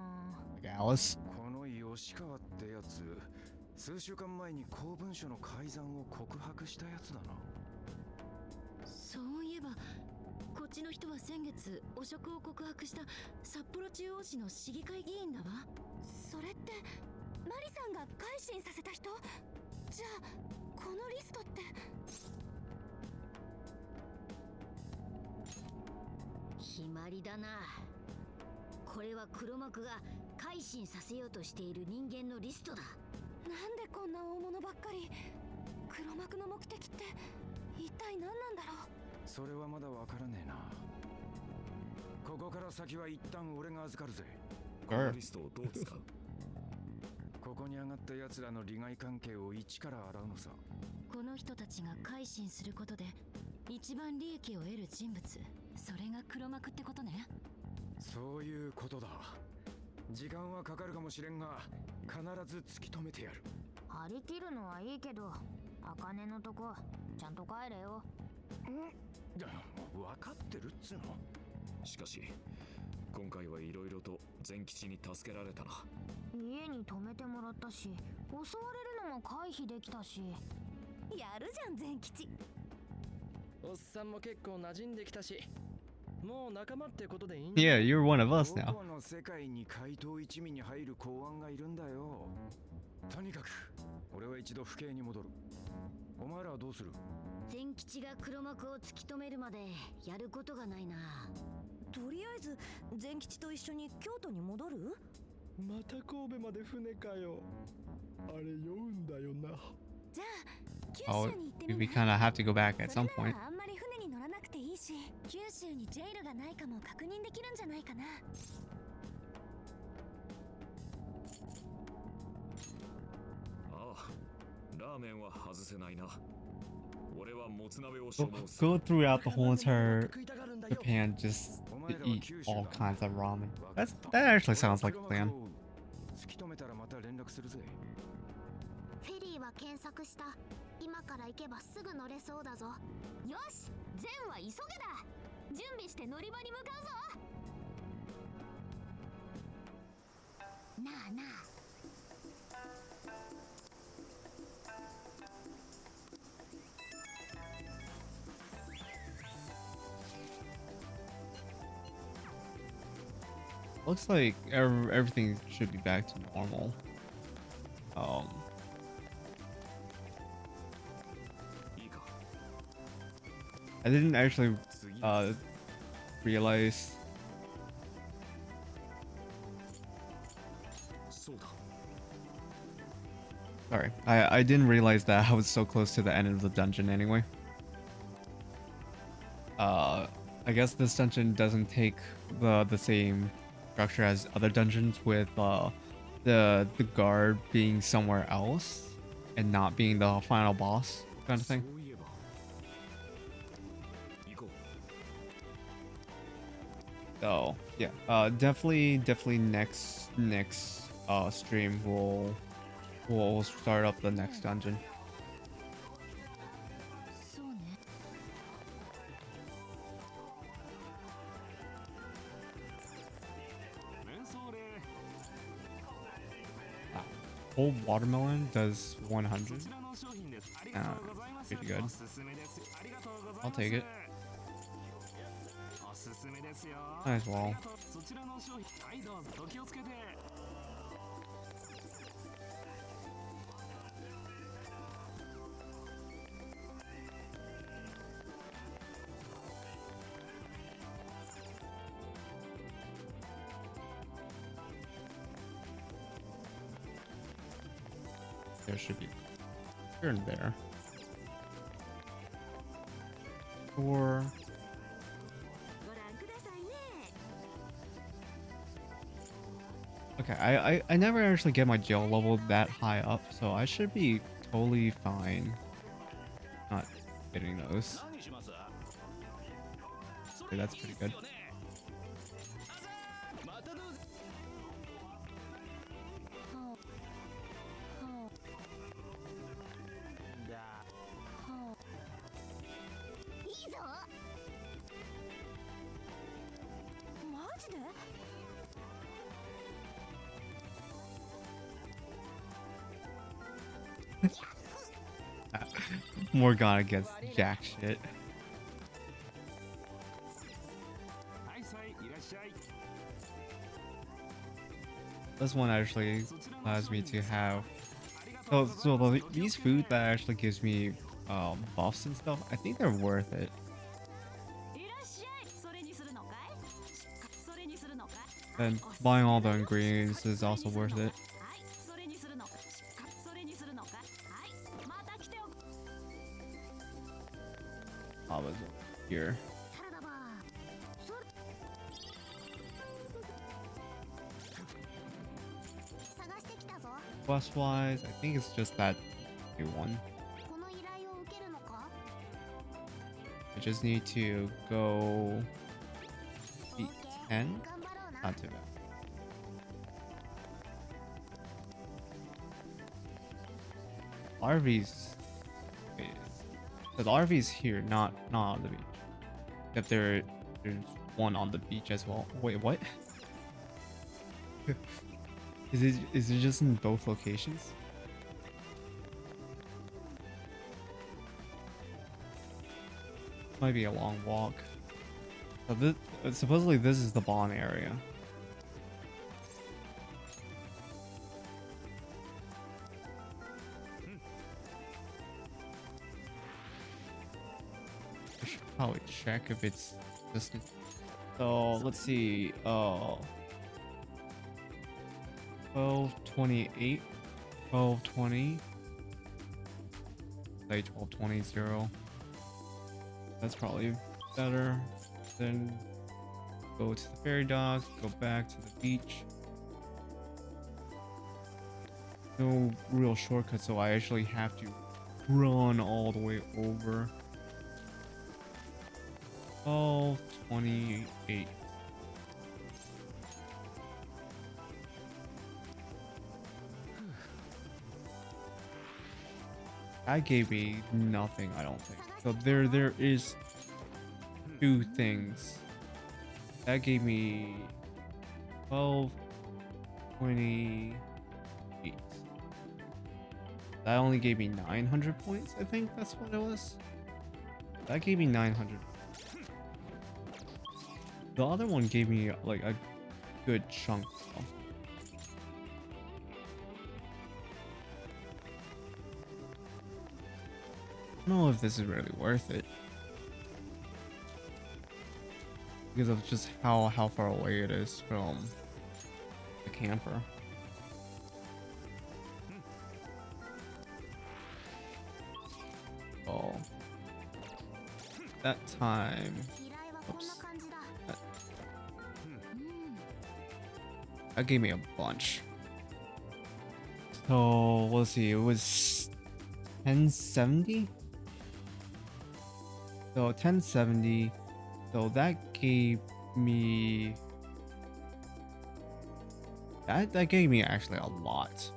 Like Alice. この吉川ってやつ、数週間前に公文書の改ざんを告白したやつだな。そういえばこっちの人は先月汚職を告白した札幌中央市の市議会議員だわ。それってマリさんが改心させた人？じゃあこのリストって。決まりだな。これは黒幕が改心させようとしている人間のリストだ。なんでこんな大物ばっかり。黒幕の目的って一体何なんだろう。それはまだわからねえな。ここから先は一旦俺が預かるぜ。このリストをどう使う。ここに上がった奴らの利害関係を一から洗うのさ。この人たちが改心することで一番利益を得る人物、それが黒幕ってことね。そういうことだ。時間はかかるかもしれんが必ず突き止めてやる。張り切るのはいいけど、茜のとこちゃんと帰れよ。分かってるっつうの。しかし今回はいろいろと善吉に助けられたな。家に泊めてもらったし、襲われるのも回避できたし。やるじゃん善吉。おっさんも結構馴染んできたし、もう仲間ってことでいいん Yeah, you're one of us ど now. この世界に怪盗一味に入る公安がいるんだよ。とにかく俺は一度府警に戻る。お前らはどうする？善吉が黒幕を突き止めるまでやることがないな。とりあえず善吉と一緒に京都に戻る？また神戸まで船かよ。あれ酔うんだよな。じゃあ九 Oh, 州に行ってみ we ない？ kind of have to go back at そ some れ point. ならあんまり船に乗らなくていいし、九州にジェイルがないかも確認できるんじゃないかな。ああ、ラーメンは外せないな。俺はもつ鍋を所 Go, 望する。 go throughout the whole entire 食いたがるんだよ。 Japan just お to 前らは eat 九州 all だ。 kinds of ramen. 分かっ That た。 actually sounds like a 黒 plan. 幕を突き止めたらまた連絡するぜ。フェリーは検索した。今から行けばすぐ乗れそうだぞ。よし、善は急げだ。準備して乗り場に向かうぞ。なあなあ。Looks like everything should be back to normal.いいか。 I didn't actually 次。 realize. そうだ。 Sorry, I didn't realize that I was so close to the end of the dungeon anyway. I guess this dungeon doesn't take the same structure as other dungeons with the guard being somewhere else and not being the final boss kind of そう thing. いえば。行こう。 So yeah, definitely next stream we'll start up the next dungeon. そうね。whole watermelon does 100. Pretty good. I'll take it. Might as well. There should be here and there. Or ご覧くださいね。 okay, I never actually get my gel level that high up, so I should be totally fine not getting those. 何します Okay, that's pretty good. またどうぞいいぞ。マジで？ Morgana gets jack shit. はいさいいらっしゃい This one actually allows me to have these food that actually gives me buffs and stuff. I think they're worth it. いらっしゃい。それにするのかい？それにするのかい？ And buying all the ingredients is also worth it. はい。それにするのか。それにするのか。はい。また来ておく。 I was here. サラダバー。そ探してきたぞ。 Quest wise, I think it's just that new one. この依頼を受けるのか？ I just need to go beat 10. 頑張ろうな。 Not too bad. RV's the RV's here, not on the beach. Except there's one on the beach as well. Wait, what? Is it just in both locations? Might be a long walk. So supposedly this is the Bon area. I should probably check if it's just. So let's see. 1228, 1220. Say 1220 0. That's probably better. Then go to the ferry dock, go back to the beach. No real shortcut, so I actually have to run all the way over. 1228. That gave me nothing, I don't think. So there is two things. That gave me 1228. That only gave me 900 points, I think that's what it was. That gave me 900. The other one gave me like a good chunk though. I don't know if this is really worth it. Because of just how far away it is from the camper. Oh. That time. 依頼はこんな感じだ。 That gave me a bunch. So let's see, it was 1070. So 1070. So that gave me that gave me actually a lot.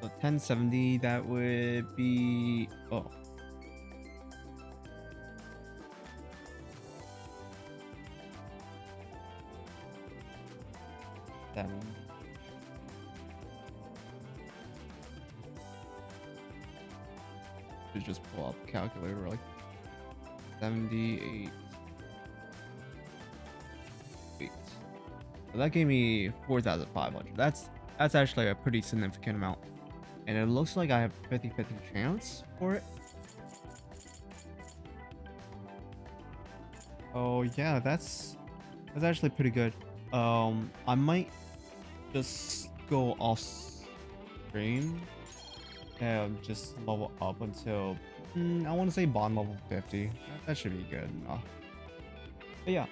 So 1070, that would be to just pull up the calculator really. 78. Wait. So that gave me 4,500. That's actually a pretty significant amount. And it looks like I have 50-50 chance for it. Oh yeah, that's actually pretty good. I might just go off stream and just level up until I want to say bond level 50. That should be good enough. But yeah,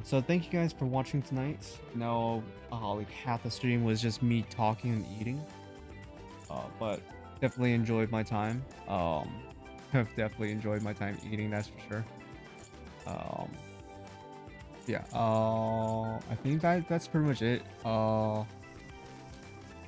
so thank you guys for watching tonight. No, like half the stream was just me talking and eating. But definitely enjoyed my time. Have definitely enjoyed my time eating, that's for sure. Yeah, I think that's pretty much it.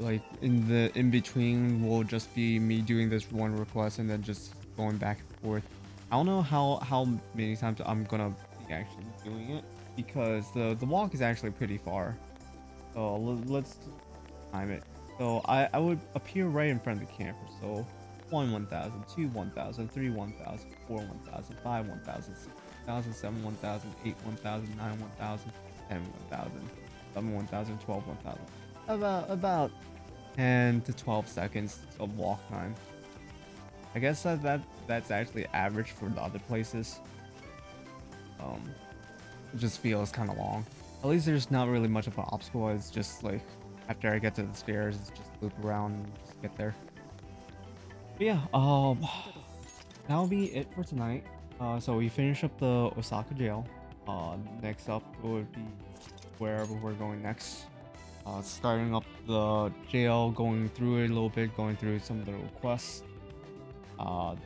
Like in between will just be me doing this one request and then just going back and forth. I don't know how many times I'm gonna be actually doing it because the walk is actually pretty far. So let's time it. So I would appear right in front of the camper. So 1,000, 2 1,000, 3 1,000, 4 1,000, 5 1,000, 6 1,000, 7 1,000, 8 1,000, 9 1,000, 10 1,000, 11 1,000, 12 1,000. About 10 to 12 seconds of walk time. I guess that's actually average for the other places. It just feels kind of long. At least there's not really much of an obstacle. It's just like after I get to the stairs, it's just loop around and just get there. But yeah, that'll be it for tonight. So we finish up the Osaka jail. Next up would be wherever we're going next. Starting up the jail, going through it a little bit, going through some of the requests.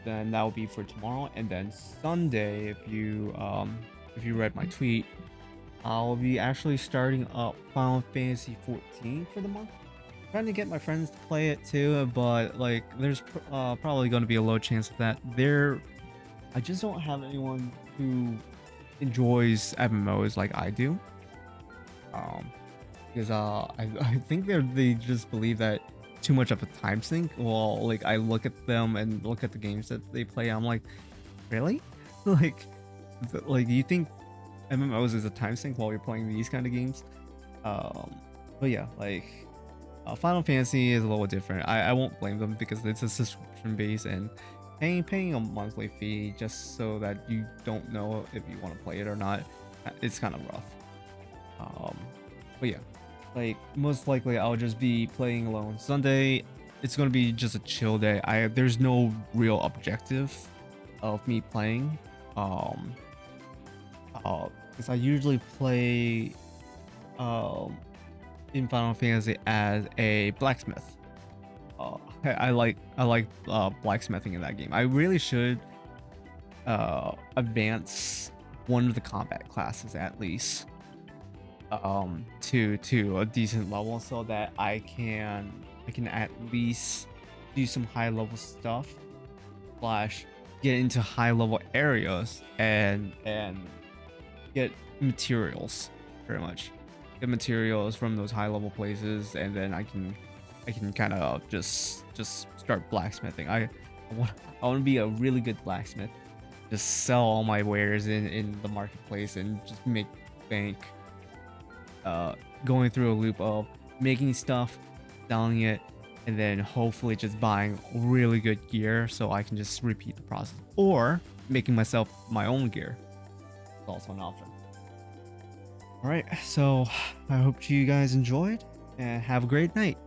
Then that will be for tomorrow, and then Sunday, if you read my tweet, I'll be actually starting up Final Fantasy 14 for the month. I'm trying to get my friends to play it too, but like there's probably going to be a low chance of that. I just don't have anyone who enjoys MMOs like I do. Because I think they just believe that too much of a time sink. Well, like I look at them and look at the games that they play, I'm like, really? like you think MMOs is a time sink while you're playing these kind of games? But yeah, like Final Fantasy is a little different. I won't blame them because it's a subscription base and paying a monthly fee just so that you don't know if you want to play it or not. It's kind of rough. But yeah, like most likely I'll just be playing alone. Sunday, it's gonna be just a chill day. There's no real objective of me playing. Because I usually play in Final Fantasy as a blacksmith. I like blacksmithing in that game. I really should advance one of the combat classes at least to a decent level so that I can at least do some high level stuff slash get into high level areas and get materials, pretty much get materials from those high level places, and then I can kind of just start blacksmithing. I want to be a really good blacksmith, just sell all my wares in the marketplace and just make bank, going through a loop of making stuff, selling it, and then hopefully just buying really good gear so I can just repeat the process, or making myself my own gear is also an option. All right, so I hope you guys enjoyed and have a great night.